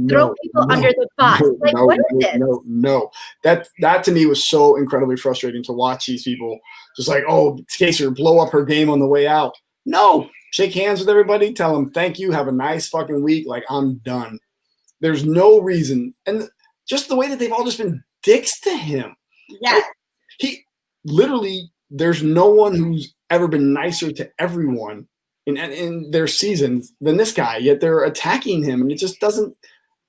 throw people under the bus. Like, what is this? No. That to me was so incredibly frustrating to watch these people just like, oh, Kaser, blow up her game on the way out. No, shake hands with everybody, tell them thank you, have a nice fucking week. Like, I'm done. There's no reason, and just the way that they've all just been dicks to him. Yeah, like, literally, there's no one who's ever been nicer to everyone in their seasons than this guy, yet they're attacking him, and it just doesn't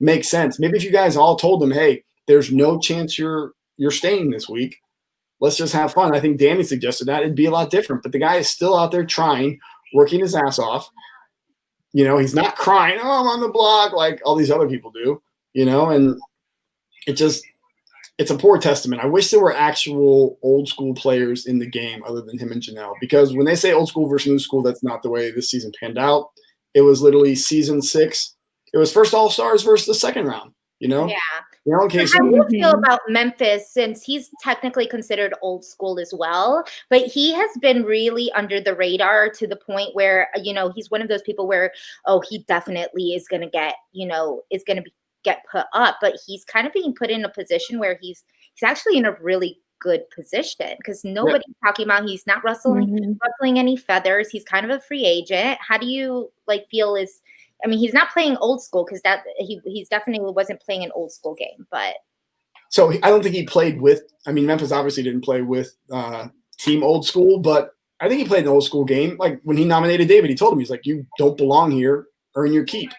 make sense. Maybe if you guys all told him, hey, there's no chance you're staying this week, let's just have fun. I think Danny suggested that. It'd be a lot different, but the guy is still out there trying, working his ass off. He's not crying, oh, I'm on the block, like all these other people do, and it's a poor testament. I wish there were actual old school players in the game other than him and Janelle, because when they say old school versus new school, that's not the way this season panned out. It was literally season 6. It was first All-Stars versus the second round, Yeah. How do you feel about Memphis, since he's technically considered old school as well, but he has been really under the radar to the point where, he's one of those people where, oh, he definitely is going to get, get put up, but he's kind of being put in a position where he's actually in a really good position because nobody's talking about, he's not rustling any feathers. He's kind of a free agent. How do you feel is I mean, he's not playing old school because he's definitely wasn't playing an old school game, but. So I don't think he played with. I mean, Memphis obviously didn't play with team old school, but I think he played an old school game. Like when he nominated David, he told him, he's like, "You don't belong here. Earn your keep."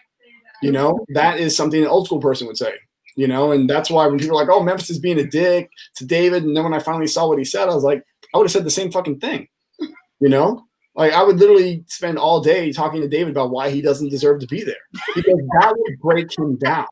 You know, that is something an old school person would say. You know, and that's why when people are like, "Oh, Memphis is being a dick to David," and then when I finally saw what he said, I was like, I would have said the same fucking thing. You know, like I would literally spend all day talking to David about why he doesn't deserve to be there because that would break him down.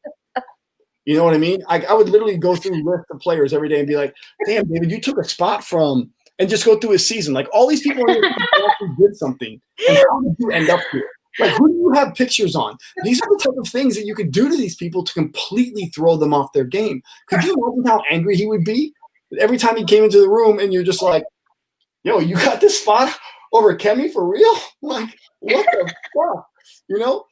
You know what I mean? I would literally go through lists of players every day and be like, "Damn, David, you took a spot from," and just go through his season. Like all these people actually did something, and how did you end up here? Like who do you have pictures on? These are the type of things that you could do to these people to completely throw them off their game. Could you imagine how angry he would be every time he came into the room and you're just like, "Yo, you got this spot over Kemi for real?" Like what the fuck? You know?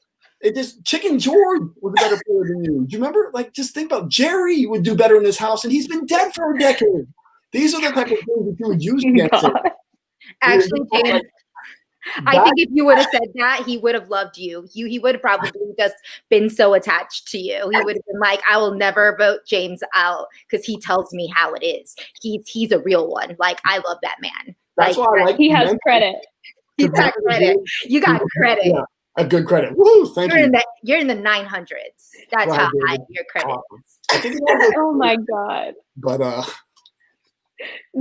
It just Chicken George was a better player than you. Do you remember? Like, just think about Jerry would do better in this house, and he's been dead for a decade. These are the type of things that you would use against him. Actually, James, I think if you would have said that, he would have loved you. He would have probably just been so attached to you. He would have been like, "I will never vote James out because he tells me how it is. He's a real one. Like, I love that man. That's like, why I like he has credit. He got credit. You got credit. Yeah, a good credit. Woo! Thank you. You're in the 900s. That's how high your credit is. Oh my God. But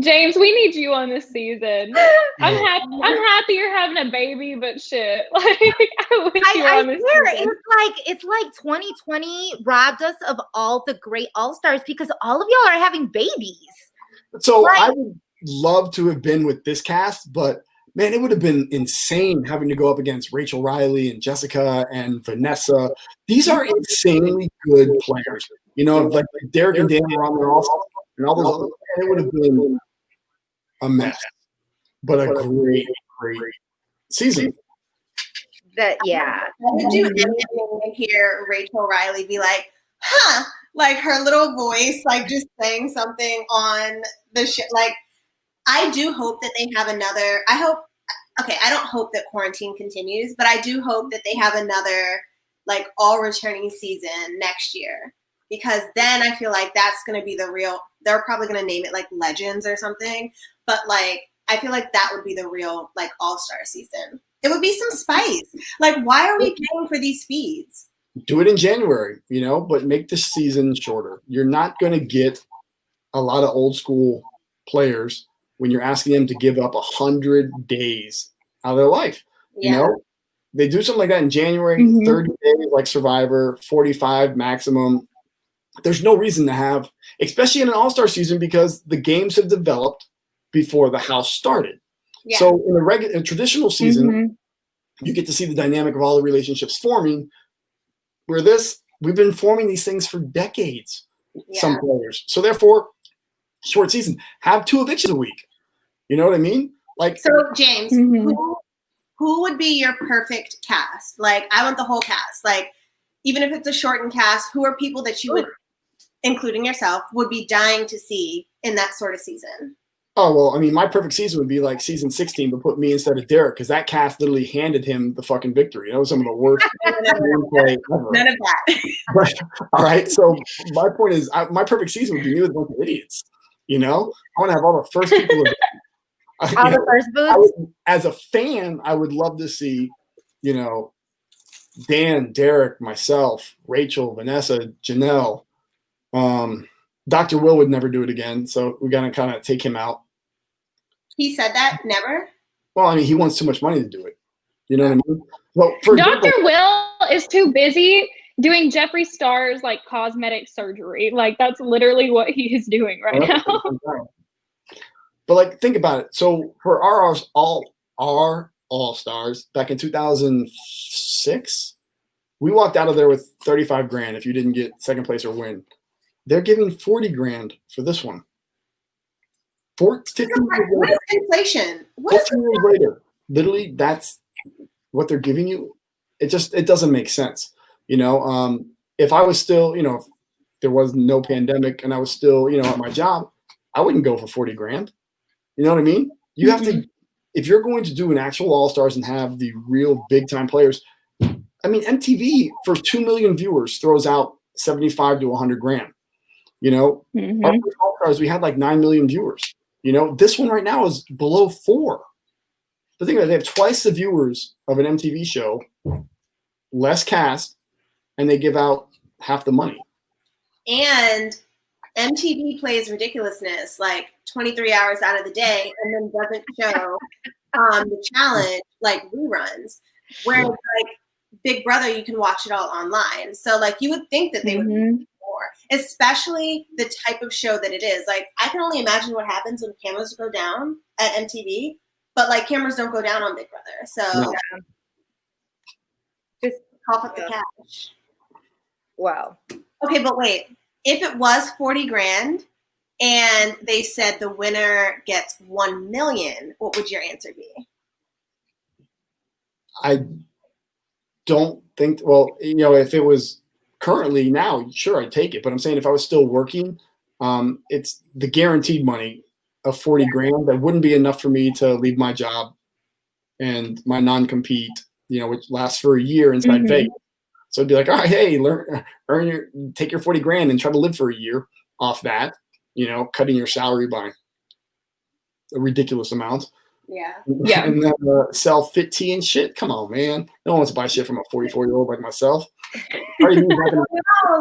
James, we need you on this season. I'm happy you're having a baby, but shit, like I wish you were on this season. It's like 2020 robbed us of all the great all-stars because all of y'all are having babies. so like, I would love to have been with this cast, but man, it would have been insane having to go up against Rachel Riley and Jessica and Vanessa. These are insanely good players. You know, like Derek and Dan were on there also, and all those other, it would have been a mess, but a great season. Yeah. Would you hear Rachel Riley be like, "Huh," like her little voice, like just saying something on the show? Like, I do hope that they have another. I don't hope that quarantine continues, but I do hope that they have another like all returning season next year, because then I feel like that's going to be the real, they're probably going to name it like Legends or something. But like, I feel like that would be the real like all-star season. It would be some spice. Like, why are we paying for these feeds? Do it in January, you know, but make the season shorter. You're not going to get a lot of old school players when you're asking them to give up 100 days out of their life. Yeah. You know, they do something like that in January, 30 days like Survivor, 45 maximum. There's no reason to have, especially in an all-star season, because the games have developed before the house started. Yeah. So in a traditional season, you get to see the dynamic of all the relationships forming, where we've been forming these things for decades, some players. So therefore, short season, have 2 evictions a week. You know what I mean? Like, so James, who would be your perfect cast? Like, I want the whole cast. Like, even if it's a shortened cast, who are people that you would, including yourself, would be dying to see in that sort of season? Oh, well, I mean, my perfect season would be like season 16, but put me instead of Derek, because that cast literally handed him the fucking victory. That was some of the worst gameplay ever. None of that. But, all right, so my point is, my perfect season would be me with a bunch of idiots. You know, I want to have all the first people. All the first boots. As a fan, I would love to see, you know, Dan, Derek, myself, Rachel, Vanessa, Janelle. Dr. Will would never do it again, so we got to kind of take him out. He said that? Never? Well, I mean, he wants too much money to do it. You know what I mean? Well, Dr. Will is too busy doing Jeffree Star's like cosmetic surgery. Like that's literally what he is doing right now. But like, think about it. So for our all-stars back in 2006, we walked out of there with 35 grand if you didn't get second place or win. They're giving 40 grand for this one. 15 what is inflation? What is years later? Literally, that's what they're giving you. It doesn't make sense. You know, if I was still, you know, if there was no pandemic and I was still, you know, at my job, I wouldn't go for 40 grand. You know what I mean? You have to, if you're going to do an actual all-stars and have the real big time players, I mean, MTV for 2 million viewers throws out 75 to 100 grand. You know, our first All Stars, we had like 9 million viewers. You know, this one right now is below 4. The thing is, they have twice the viewers of an MTV show, less cast, and they give out half the money. And MTV plays ridiculousness like 23 hours out of the day and then doesn't show the challenge like reruns. Whereas like Big Brother, you can watch it all online. So like you would think that they would do more, especially the type of show that it is. Like I can only imagine what happens when cameras go down at MTV, but like cameras don't go down on Big Brother. So just cough up the cash. Wow. Okay, but wait. If it was 40 grand and they said the winner gets 1 million, what would your answer be? I don't think, well, you know, if it was currently now, sure, I'd take it. But I'm saying if I was still working, it's the guaranteed money of 40 grand. That wouldn't be enough for me to leave my job and my non-compete, you know, which lasts for a year inside Vegas. So it'd be like, all right, hey, take your 40 grand and try to live for a year off that, you know, cutting your salary by a ridiculous amount. Yeah. And then sell fit tea and shit. Come on, man. No one wants to buy shit from a 44-year-old like myself. No,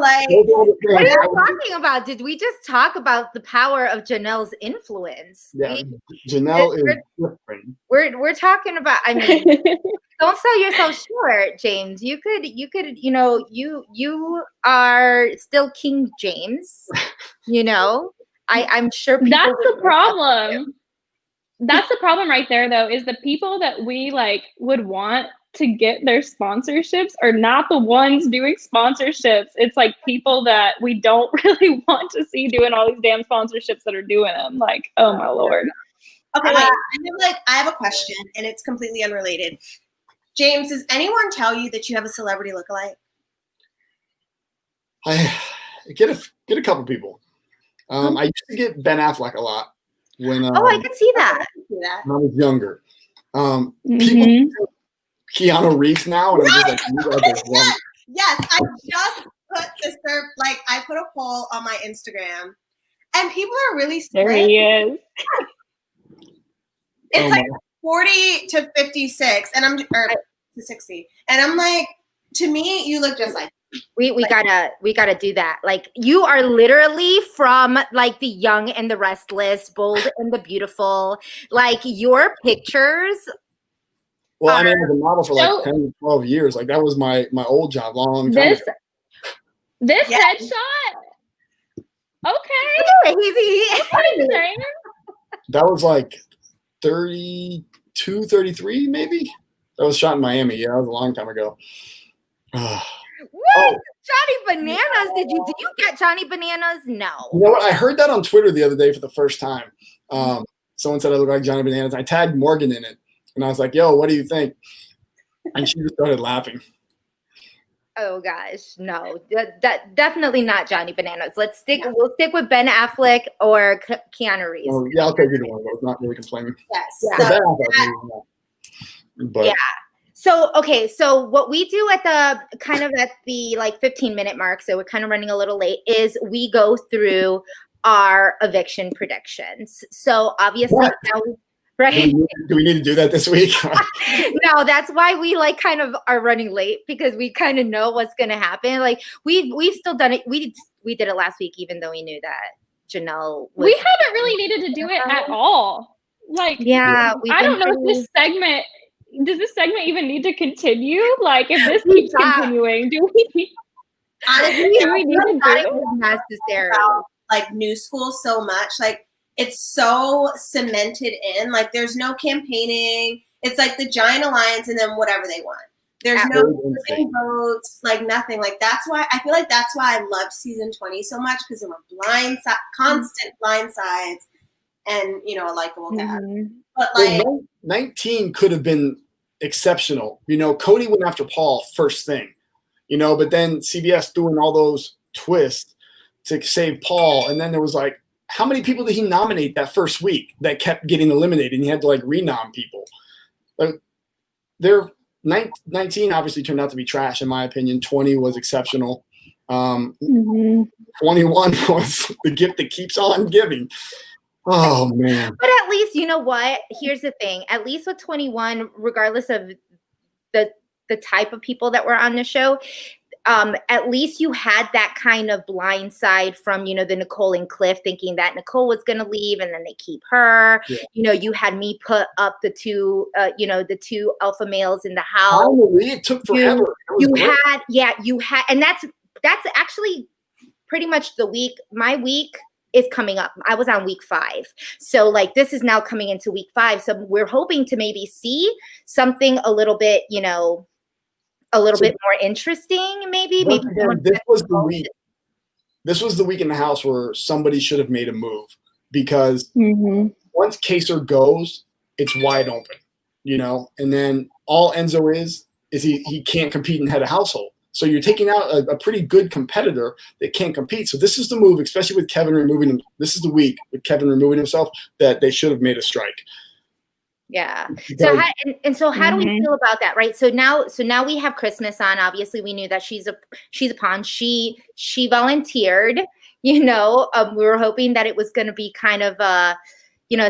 like, what are you talking about? Did we just talk about the power of Janelle's influence? Yeah, Janelle is different. We're talking about, I mean, don't sell yourself short, James. You could, you know, you are still King James, you know. I'm sure people that's the problem. That's the problem right there, though, is the people that we like would want to get their sponsorships are not the ones doing sponsorships. It's like people that we don't really want to see doing all these damn sponsorships that are doing them. Like, oh my Lord. Okay, wait. I have a question, and it's completely unrelated. James, does anyone tell you that you have a celebrity lookalike? I get a couple people. I used to get Ben Affleck a lot when I could see that. when I was younger. People Keanu Reeves now, and I'm just like, you guys are wrong. Yes, I just put I put a poll on my Instagram, and people are really split. There he is. It's like 40 to 56, and or to 60, and I'm like, to me, you look just like. We gotta do that. Like you are literally from like The Young and the Restless, Bold and the Beautiful. Like your pictures. Well, I mean, I was a model for like 10 to 12 years. Like that was my old job, long time ago. This headshot. Okay. That was like 32, 33, maybe. That was shot in Miami. Yeah, that was a long time ago. What? Johnny Bananas? Did you get Johnny Bananas? No. You know what? I heard that on Twitter the other day for the first time. Someone said I look like Johnny Bananas. I tagged Morgan in it, and I was like, "Yo, what do you think?" And she just started laughing. Oh gosh, no, that definitely not Johnny Bananas. We'll stick with Ben Affleck or Keanu Reeves. Oh, yeah, I'll take either one of those. Not really complaining. Yes. Yeah. But So, okay, so what we do at the like 15-minute mark, so we're kind of running a little late, is we go through our eviction predictions. So obviously now, right? Do we need to do that this week? No, that's why we like kind of are running late, because we kind of know what's going to happen. Like we've still done it. We did it last week, even though we knew that Janelle was. We haven't really needed to do it at all. Like, yeah, I don't know if this segment. Does this segment even need to continue? Like, if this keeps continuing, do we? Honestly, do we need to do it? Necessary. Like new school so much, like it's so cemented in. Like there's no campaigning. It's like the giant alliance and then whatever they want. There's no votes, like nothing. Like that's why I feel like that's why I loved season 20 so much, because there were constant blindsides, and you know, a likable cast. But like 19 could have been exceptional. You know, Cody went after Paul first thing, you know, but then CBS doing all those twists to save Paul. And then there was like, how many people did he nominate that first week that kept getting eliminated? And he had to like renom people. Like 19 obviously turned out to be trash, in my opinion. 20 was exceptional. 21 was the gift that keeps on giving. Oh, man. But at least, you know what? Here's the thing. At least with 21, regardless of the type of people that were on the show, at least you had that kind of blind side from, the Nicole and Cliff thinking that Nicole was going to leave and then they keep her. Yeah. You had me put up the two alpha males in the house. Finally, it took forever. You had, and that's actually pretty much the week. My week is coming up. I was on week 5. So like, this is now coming into week 5. So we're hoping to maybe see something a little bit, bit more interesting, maybe. This was the week. This was the week in the house where somebody should have made a move, because once Kaser goes, it's wide open, and then all Enzo is he can't compete in head of household. So you're taking out a pretty good competitor that can't compete. So this is the move, especially with Kevin removing him. This is the week with Kevin removing himself that they should have made a strike. Yeah. So how do we feel about that, right? So now we have Christmas on. Obviously, we knew that she's a pawn. She volunteered. We were hoping that it was going to be kind of a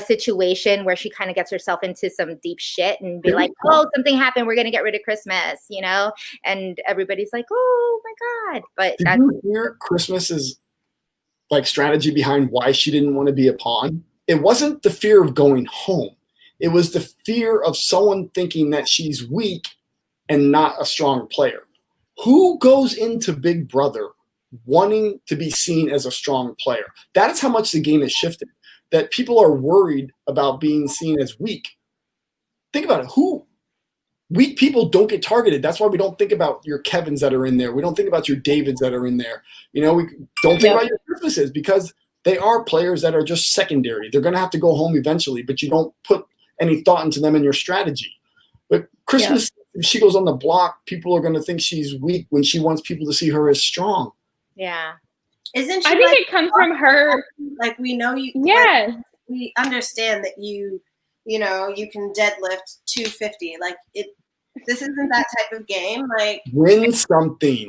situation where she kind of gets herself into some deep shit and be like, oh, something happened, we're going to get rid of Christmas, and everybody's like, oh my God. But did you hear Christmas's like strategy behind why she didn't want to be a pawn? It wasn't the fear of going home. It was the fear of someone thinking that she's weak and not a strong player. Who goes into Big Brother wanting to be seen as a strong player? That is how much the game has shifted, that people are worried about being seen as weak. Think about it. Weak people don't get targeted. That's why we don't think about your Kevins that are in there. We don't think about your Davids that are in there. We don't think about your Christmases, because they are players that are just secondary. They're going to have to go home eventually, but you don't put any thought into them in your strategy. But Christmas, if she goes on the block, people are going to think she's weak when she wants people to see her as strong. Yeah. Isn't she? I think it comes from her. Like, we know you. Yeah. Like, we understand that you can deadlift 250. Like, this isn't that type of game. Like, win something,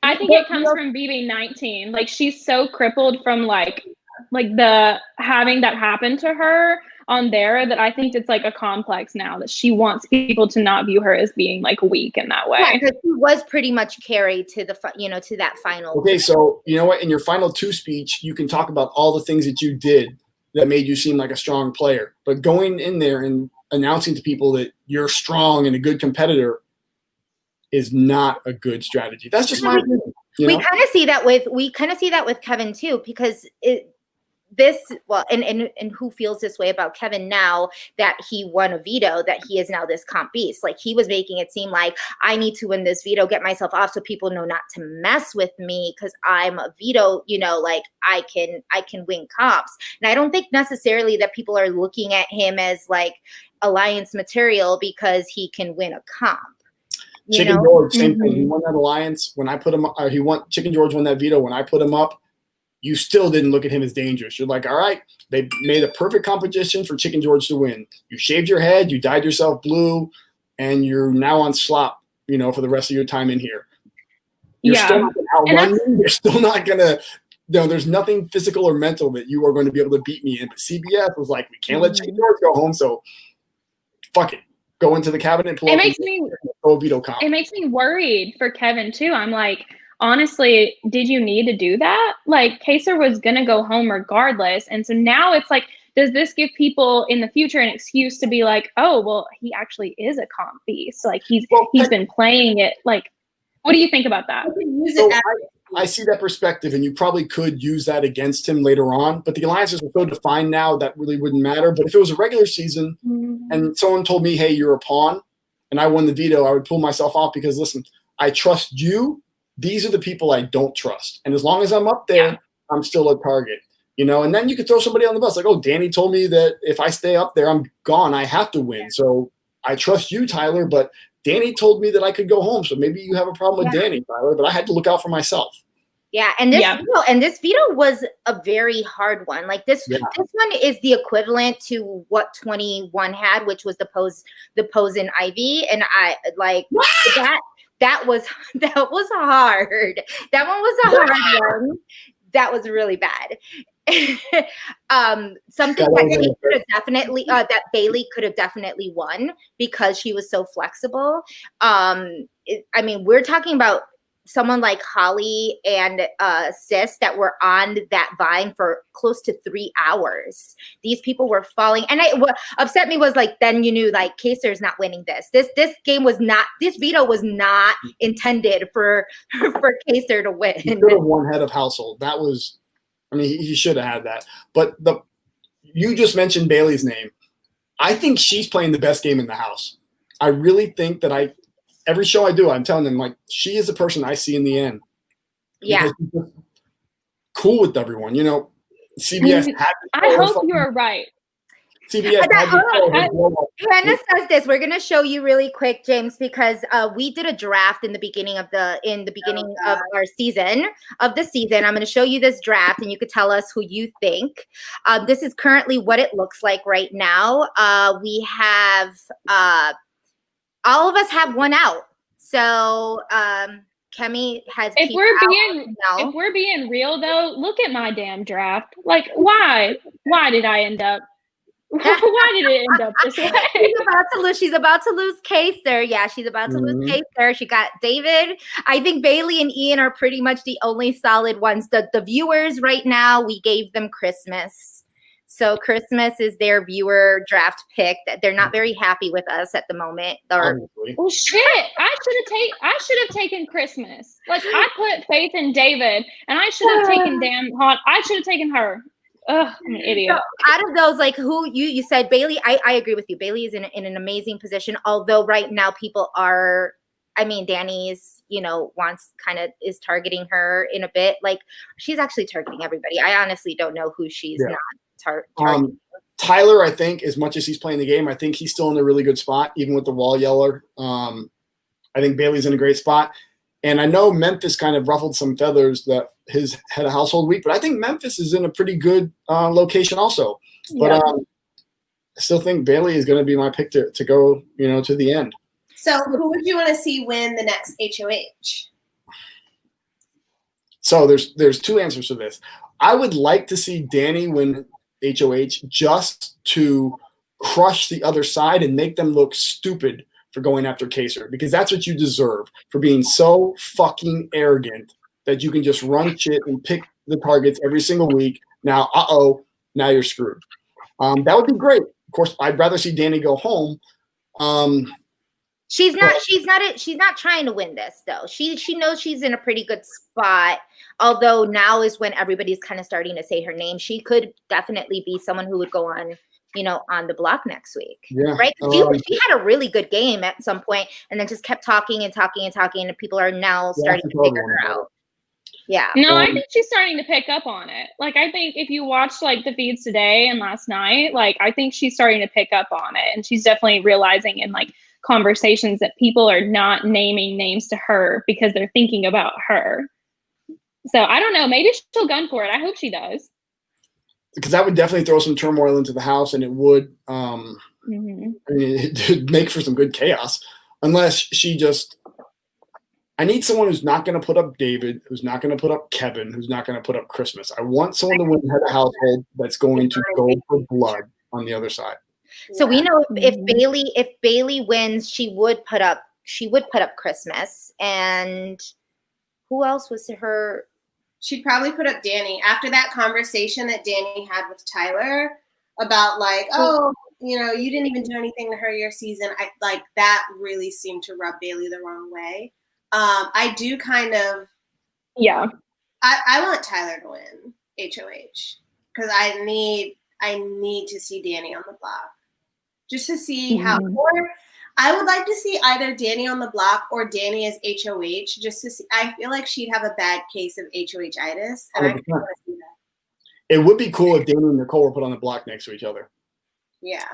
I think it comes from BB19. Like, she's so crippled from like the having that happen to her on there, that I think it's like a complex now, that she wants people to not view her as being like weak in that way. Yeah, because she was pretty much carried to to that final. Okay, so you know what? In your final 2 speech, you can talk about all the things that you did that made you seem like a strong player. But going in there and announcing to people that you're strong and a good competitor is not a good strategy. That's just my opinion. We kind of see that with Kevin too, because and who feels this way about Kevin now that he won a veto, that he is now this comp beast. Like, he was making it seem like, I need to win this veto, get myself off so people know not to mess with me because I'm a veto, like I can win comps. And I don't think necessarily that people are looking at him as like alliance material because he can win a comp. Chicken George, same thing. He won that alliance when I put him. Chicken George won that veto when I put him up. You still didn't look at him as dangerous. You're like, all right, they made a perfect competition for Chicken George to win. You shaved your head, you dyed yourself blue, and you're now on slop, for the rest of your time in here. You're still not going to outrun me. You're still not going to, there's nothing physical or mental that you are going to be able to beat me in. But CBS was like, we can't let Chicken George go home, so fuck it. Go into the cabinet. It makes me worried for Kevin too. I'm like, honestly, did you need to do that? Like, Kaser was going to go home regardless. And so now it's like, does this give people in the future an excuse to be like, oh, well, he actually is a comp beast. Like, he's been playing it. Like, what do you think about that? So I see that perspective, and you probably could use that against him later on. But the alliances are so defined now that really wouldn't matter. But if it was a regular season and someone told me, hey, you're a pawn, and I won the veto, I would pull myself off because, listen, I trust you. These are the people I don't trust. And as long as I'm up there, I'm still a target. And then you could throw somebody on the bus like, oh, Danny told me that if I stay up there, I'm gone. I have to win. So I trust you, Tyler, but Danny told me that I could go home. So maybe you have a problem with Danny, Tyler, but I had to look out for myself. Yeah, and this veto was a very hard one. Like this one is the equivalent to what 21 had, which was the pose in Ivy, and I like that was hard. That one was a hard one. That was really bad. Something that Bailey could have definitely won because she was so flexible. We're talking about someone like Holly and Sis that were on that vine for close to 3 hours. These people were falling, and what upset me was like, then you knew like Kaser's not winning this. This veto was not intended for Kaser to win. He could have won head of household. That was, he should have had that. But you just mentioned Bailey's name. I think she's playing the best game in the house. I really think that every show I do, I'm telling them, like, she is the person I see in the end. Yeah. Cool with everyone. CBS I hope you're right. CBS Hannah says this. We're gonna show you really quick, James, because we did a draft in the beginning of our season. I'm gonna show you this draft, and you could tell us who you think. This is currently what it looks like right now. We have all of us have one out. So Kemi has. If we're being real though, look at my damn draft. Like, why did I end up? Why did it end up this way? She's about to lose Kaser. Yeah, she's about to lose Kaser. She got David. I think Bailey and Ian are pretty much the only solid ones. The viewers right now, we gave them Christmas. So Christmas is their viewer draft pick. They're not very happy with us at the moment. Well, shit! I should have taken Christmas. Like, I put faith in David, and I should have taken I should have taken her. Ugh, I'm an idiot. So out of those, like, who you said Bailey, I agree with you. Bailey is in an amazing position. Although right now people are, Danny's, is targeting her in a bit. Like, she's actually targeting everybody. I honestly don't know who she's not targeting. Tyler, I think, as much as he's playing the game, I think he's still in a really good spot, even with the wall yeller. I think Bailey's in a great spot. And I know Memphis kind of ruffled some feathers that his head of household week, but I think Memphis is in a pretty good location also. But I still think Bailey is going to be my pick to go, to the end. So who would you want to see win the next HOH? So there's two answers to this. I would like to see Danny win HOH just to crush the other side and make them look stupid for going after Kaser, because that's what you deserve, for being so fucking arrogant that you can just run shit and pick the targets every single week. Now, now you're screwed. That would be great. Of course, I'd rather see Danny go home. She's not trying to win this though. She knows she's in a pretty good spot. Although now is when everybody's kind of starting to say her name. She could definitely be someone who would go on, on the block next week. Yeah. Right? She had a really good game at some point and then just kept talking and talking and talking, and people are now starting to figure her out. Yeah. No, I think she's starting to pick up on it. Like, I think if you watch like the feeds today and last night, like, I think she's starting to pick up on it, and she's definitely realizing in like conversations that people are not naming names to her because they're thinking about her. So I don't know. Maybe she'll gun for it. I hope she does. Because that would definitely throw some turmoil into the house, and it would it would make for some good chaos. Unless she just, I need someone who's not going to put up David, who's not going to put up Kevin, who's not going to put up Christmas. I want someone to win head of household that's going to go for blood on the other side. So we know if Bailey wins, she would put up Christmas. And who else was her? She'd probably put up Danny after that conversation that Danny had with Tyler about like, you didn't even do anything to hurt your season. I like that really seemed to rub Bailey the wrong way. I do kind of, I want Tyler to win HOH because I need to see Danny on the block just to see how. Or I would like to see either Danny on the block or Danny as HOH just to see. I feel like she'd have a bad case of HOH-itis, and I want to see that. It would be cool if Danny and Nicole were put on the block next to each other. Yeah.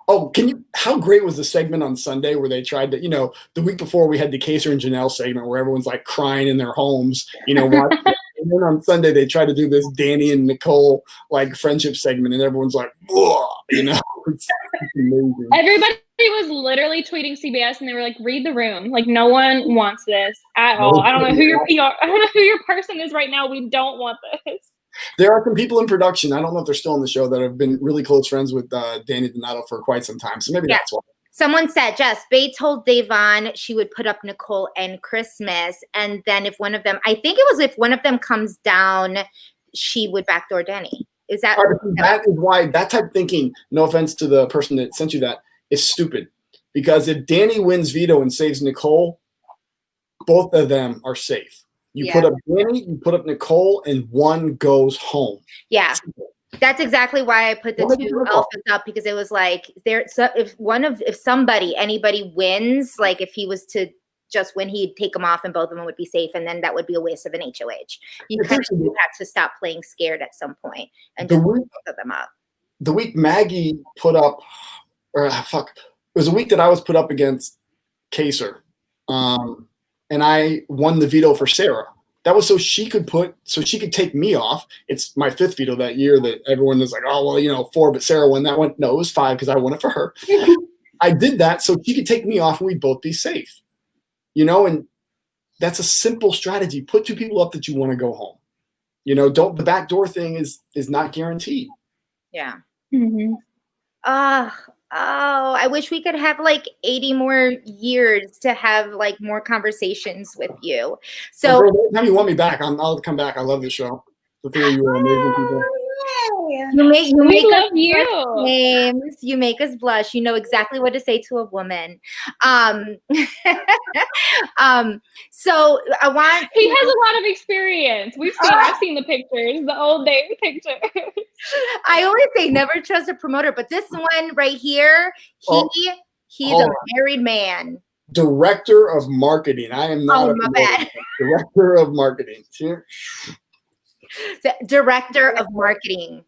Oh, how great was the segment on Sunday where they tried to, the week before we had the Kaser and Janelle segment where everyone's like crying in their homes, watching And then on Sunday, they try to do this Danny and Nicole like friendship segment, and everyone's like, whoa, you know, it's amazing. Everybody was literally tweeting CBS, and they were like, "Read the room. Like, no one wants this at all. I don't know who your PR, I don't know who your person is right now. We don't want this." There are some people in production, I don't know if they're still on the show, that have been really close friends with Danny Donato for quite some time. So maybe that's why. Someone said, Jess, Bae told Davon she would put up Nicole and Christmas. And then if one of them, I think it was if one of them comes down, she would backdoor Danny. Is that? That is why that type of thinking, no offense to the person that sent you that, is stupid. Because if Danny wins veto and saves Nicole, both of them are safe. You put up Danny, you put up Nicole, and one goes home. Yeah. That's exactly why I put the two alphas up, because it was like if anybody wins, like if he was to just win, he'd take them off and both of them would be safe, and then that would be a waste of an HOH. You have to stop playing scared at some point and just put both of them up. The week Maggie put up, it was a week that I was put up against Kaser, and I won the veto for Sarah. That was so she could take me off. It's my 5th veto that year that everyone was like, oh, well, you know, 4, but Sarah won that one. No, it was 5 because I won it for her. I did that so she could take me off and we'd both be safe. You know, and that's a simple strategy. Put 2 people up that you want to go home. You know, the backdoor thing is not guaranteed. Yeah. Mm-hmm. Oh, I wish we could have like 80 more years to have like more conversations with you. So anytime you want me back, I'll come back. I love this show. The 3 of you are amazing people. You make us you. Names. You make us blush. You know exactly what to say to a woman. So I want. He has a lot of experience. I've seen the pictures, the old day pictures. I always say never trust a promoter, but this one right here, he's a married man. Director of marketing. I am not. Oh, my bad. Director of marketing. Director of marketing.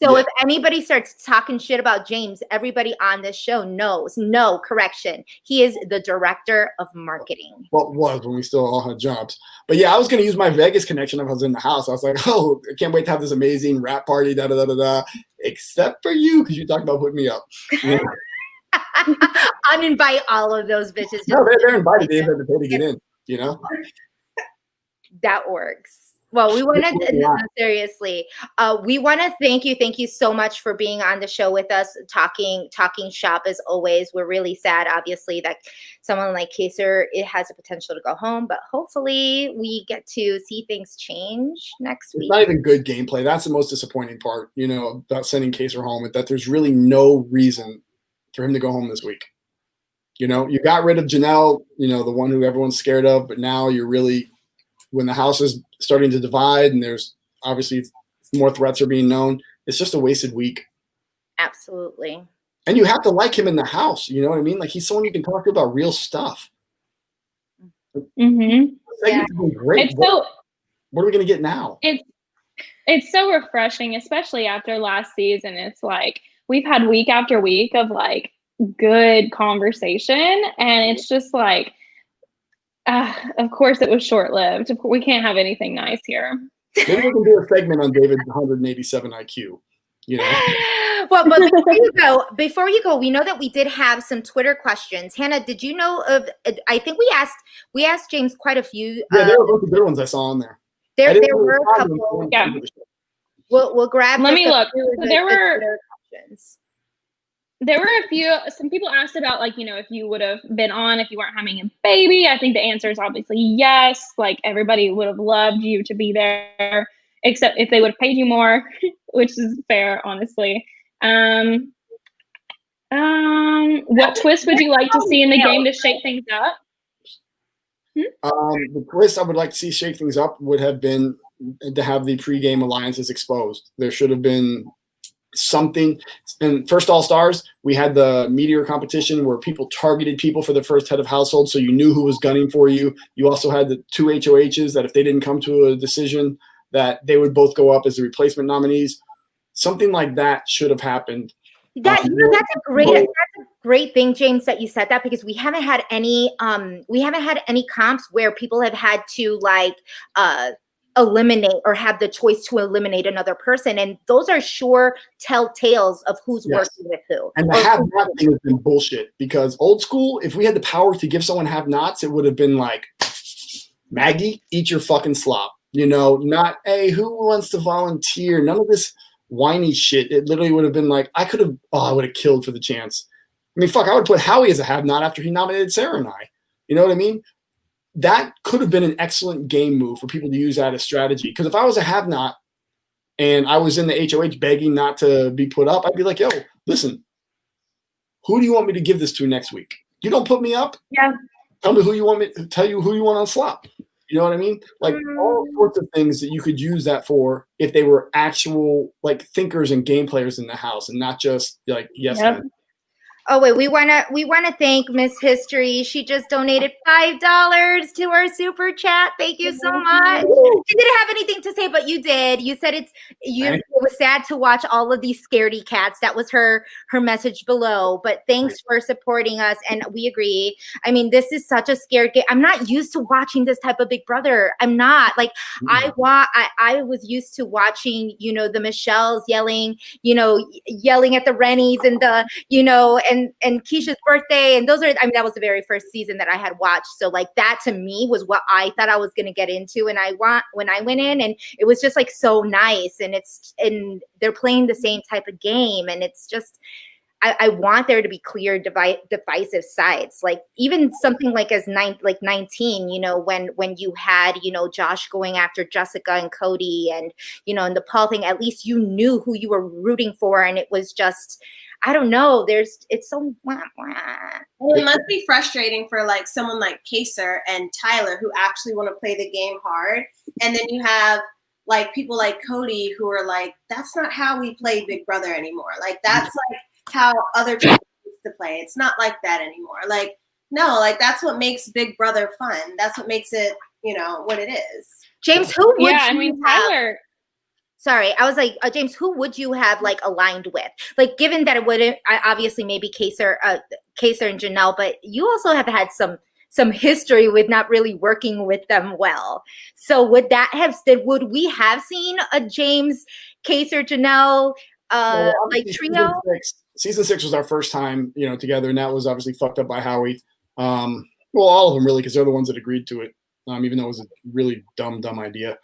So if anybody starts talking shit about James, everybody on this show knows. No, correction. He is the director of marketing. Well, was when we still all had jobs. But yeah, I was going to use my Vegas connection if I was in the house. I was like, oh, I can't wait to have this amazing rap party, da-da-da-da-da. Except for you, because you talked about putting me up. Yeah. Uninvite all of those bitches. No, they're invited. They have to pay to get in, you know? That works. Well, we want to seriously. We want to thank you so much for being on the show with us, talking shop as always. We're really sad, obviously, that someone like Kaser, it has the potential to go home, but hopefully we get to see things change next week. It's not even good gameplay. That's the most disappointing part, you know, about sending Kaser home, is that there's really no reason for him to go home this week. You know, you got rid of Janelle, you know, the one who everyone's scared of, but now you're really, when the house is starting to divide and there's obviously more threats are being known, it's just a wasted week. Absolutely. And you have to like him in the house. You know what I mean? Like, he's someone you can talk to about real stuff. Mm-hmm. Yeah. Great. What are we going to get now? It's so refreshing, especially after last season. It's like we've had week after week of like good conversation, and it's just like, of course, it was short-lived. We can't have anything nice here. Maybe we can do a segment on David's 187 IQ. You know. Well, but before you go, we know that we did have some Twitter questions. Hannah, did you know of? I think we asked James quite a few. Yeah, there were a bunch of good ones I saw on there. There were a couple. Yeah. We'll grab. Let me look. So there were questions. There were a few. Some people asked about, like, you know, if you would have been on if you weren't having a baby. I think the answer is obviously yes. Like, everybody would have loved you to be there, except if they would have paid you more, which is fair, honestly. What twist would you like to see in the game to shake things up? The twist I would like to see shake things up would have been to have the pregame alliances exposed. There should have been something. And first All-Stars, we had the Meteor competition where people targeted people for the first head of household, so you knew who was gunning for you. You also had the 2 HOHs that if they didn't come to a decision, that they would both go up as the replacement nominees. Something like that should have happened. That's a great thing, James, that you said that, because we haven't had any comps where people have had to eliminate or have the choice to eliminate another person. And those are sure telltales of who's working with who. And the have-not thing has been bullshit, because old school, if we had the power to give someone have-nots, it would have been like, Maggie, eat your fucking slop. You know, not, hey, who wants to volunteer? None of this whiny shit. It literally would have been like, I would have killed for the chance. I mean, fuck, I would put Howie as a have-not after he nominated Sarah and I. You know what I mean? That could have been an excellent game move for people to use that as strategy. Because if I was a have-not and I was in the HOH begging not to be put up, I'd be like, yo, listen, who do you want me to give this to next week? You don't put me up? Yeah. Tell me who you want me to tell you who you want on slop. You know what I mean? Like all sorts of things that you could use that for if they were actual like thinkers and game players in the house and not just like yes men. Oh wait, we wanna thank Miss History. She just donated $5 to our super chat. Thank you so much. She didn't have anything to say, but you did. You said it was sad to watch all of these scaredy cats. That was her message below. But thanks for supporting us, and we agree. I mean, this is such a scared game. I'm not used to watching this type of Big Brother. I'm not like I was used to watching, you know, the Michelles yelling at the Rennies and the, you know, and Keisha's birthday, and those are, I mean, that was the very first season that I had watched. So like that to me was what I thought I was going to get into. And when I went in, and it was just like so nice, and they're playing the same type of game. And it's just, I want there to be clear divisive sides. Like even something like 19, you know, when you had, you know, Josh going after Jessica and Cody, and, you know, and the Paul thing, at least you knew who you were rooting for. And it was just, I don't know. It's so wah, wah. Well, it must be frustrating for like someone like Kaser and Tyler who actually want to play the game hard, and then you have like people like Cody who are like, that's not how we play Big Brother anymore. Like that's like how other people used to play. It's not like that anymore. Like no, like that's what makes Big Brother fun. That's what makes it, you know, what it is. James, who would Tyler. Sorry, I was like, James, who would you have like aligned with? Like, given that it wouldn't, obviously maybe Kaser and Janelle, but you also have had some history with not really working with them well. So would we have seen a James, Kaser, Janelle like trio? Season 6 was our first time, you know, together, and that was obviously fucked up by Howie. Well, all of them really, because they're the ones that agreed to it, even though it was a really dumb idea.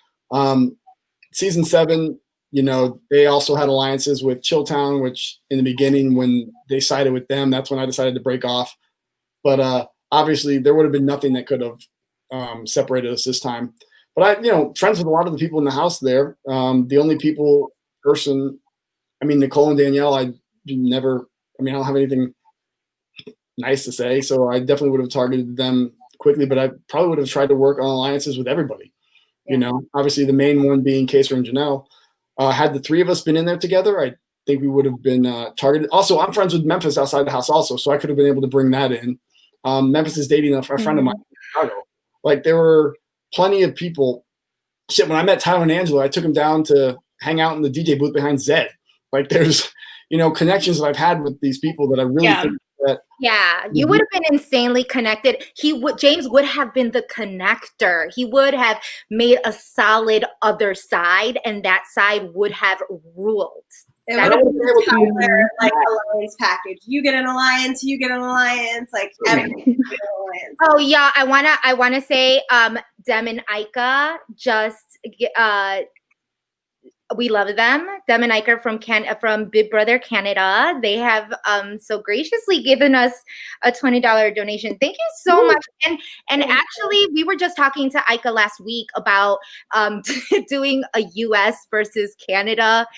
Season 7, you know, they also had alliances with Chilltown, which in the beginning when they sided with them, that's when I decided to break off. But obviously there would have been nothing that could have separated us this time. But I, you know, friends with a lot of the people in the house there. The only Nicole and Danielle, I don't have anything nice to say. So I definitely would have targeted them quickly, but I probably would have tried to work on alliances with everybody. You know, obviously the main one being Kaser and Janelle. Had the three of us been in there together, I think we would have been targeted. Also, I'm friends with Memphis outside the house also, so I could have been able to bring that in. Memphis is dating a friend of mine in Chicago. Like there were plenty of people. Shit, when I met Tyler and Angela, I took them down to hang out in the DJ booth behind Zed. Like there's, you know, connections that I've had with these people that I really think that. Yeah, you would have been insanely connected. James would have been the connector. He would have made a solid other side, and that side would have ruled. It would have been like alliance package. You get an alliance, like everyone get an alliance. Oh yeah, I wanna say Dem and Ika just we love them. Dem and Ike are from Big Brother Canada. They have so graciously given us a $20 donation. Thank you so much. And actually, we were just talking to Ike last week about doing a U.S. versus Canada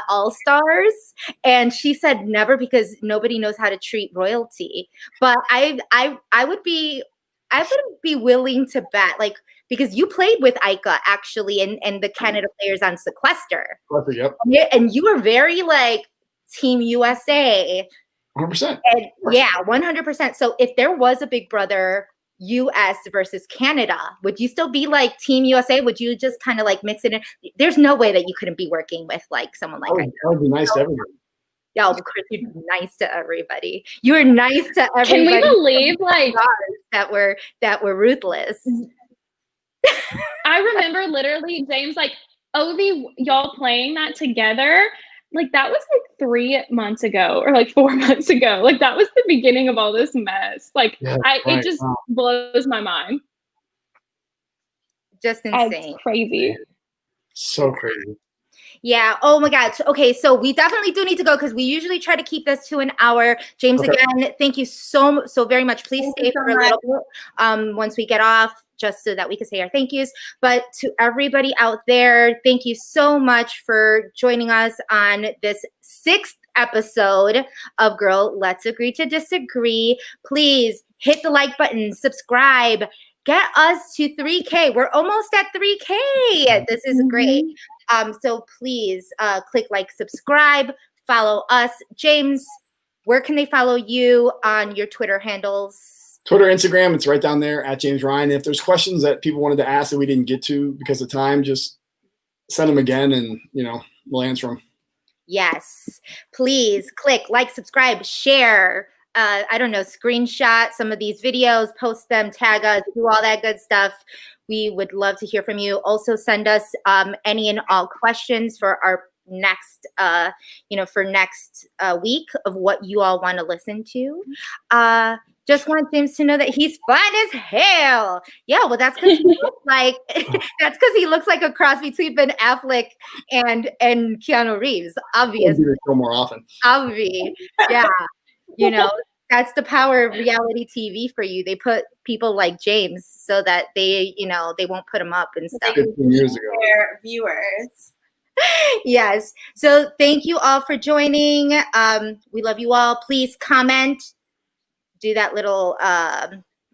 All-Stars, and she said never, because nobody knows how to treat royalty. But I would be willing to bet, like, because you played with Ika actually and the Canada players on Sequester. Yep. And you were very like Team USA. 100%. And yeah, 100%. So if there was a Big Brother US versus Canada, would you still be like Team USA? Would you just kind of like mix it in? There's no way that you couldn't be working with like someone like Ika. That would be nice to everybody. Yeah, of course, you're nice to everybody. You were nice to everybody. Can we believe like that were ruthless? I remember literally James like, Ovi, y'all playing that together. Like that was like 3 months ago or like 4 months ago. Like that was the beginning of all this mess. Like it just blows my mind. Just insane. It's crazy. So crazy. Yeah. Oh my God. Okay. So we definitely do need to go because we usually try to keep this to an hour. James, again, thank you so very much. Please stay for a little bit once we get off, just so that we can say our thank yous. But to everybody out there, thank you so much for joining us on this 6th episode of Girl, Let's Agree to Disagree. Please hit the like button, subscribe, get us to 3K. We're almost at 3K. This is great. So please click like, subscribe, follow us. James, where can they follow you on your Twitter handles? Twitter, Instagram, it's right down there at James RHINE. If there's questions that people wanted to ask that we didn't get to because of time, just send them again and, we'll answer them. Yes. Please click like, subscribe, share. I don't know, screenshot some of these videos, post them, tag us, do all that good stuff. We would love to hear from you. Also send us any and all questions for our next, for next week of what you all want to listen to. Just want James to know that he's fun as hell. Yeah, well, that's because he looks like he looks like a cross between Ben Affleck and Keanu Reeves. Obviously, more often. Obviously, yeah. That's the power of reality TV for you. They put people like James so that they won't put him up and stuff. 15 years ago. Their viewers. Yes. So thank you all for joining. We love you all. Please comment, do that little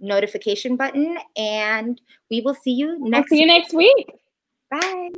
notification button, and we will see you next week. I'll see you next week. Bye.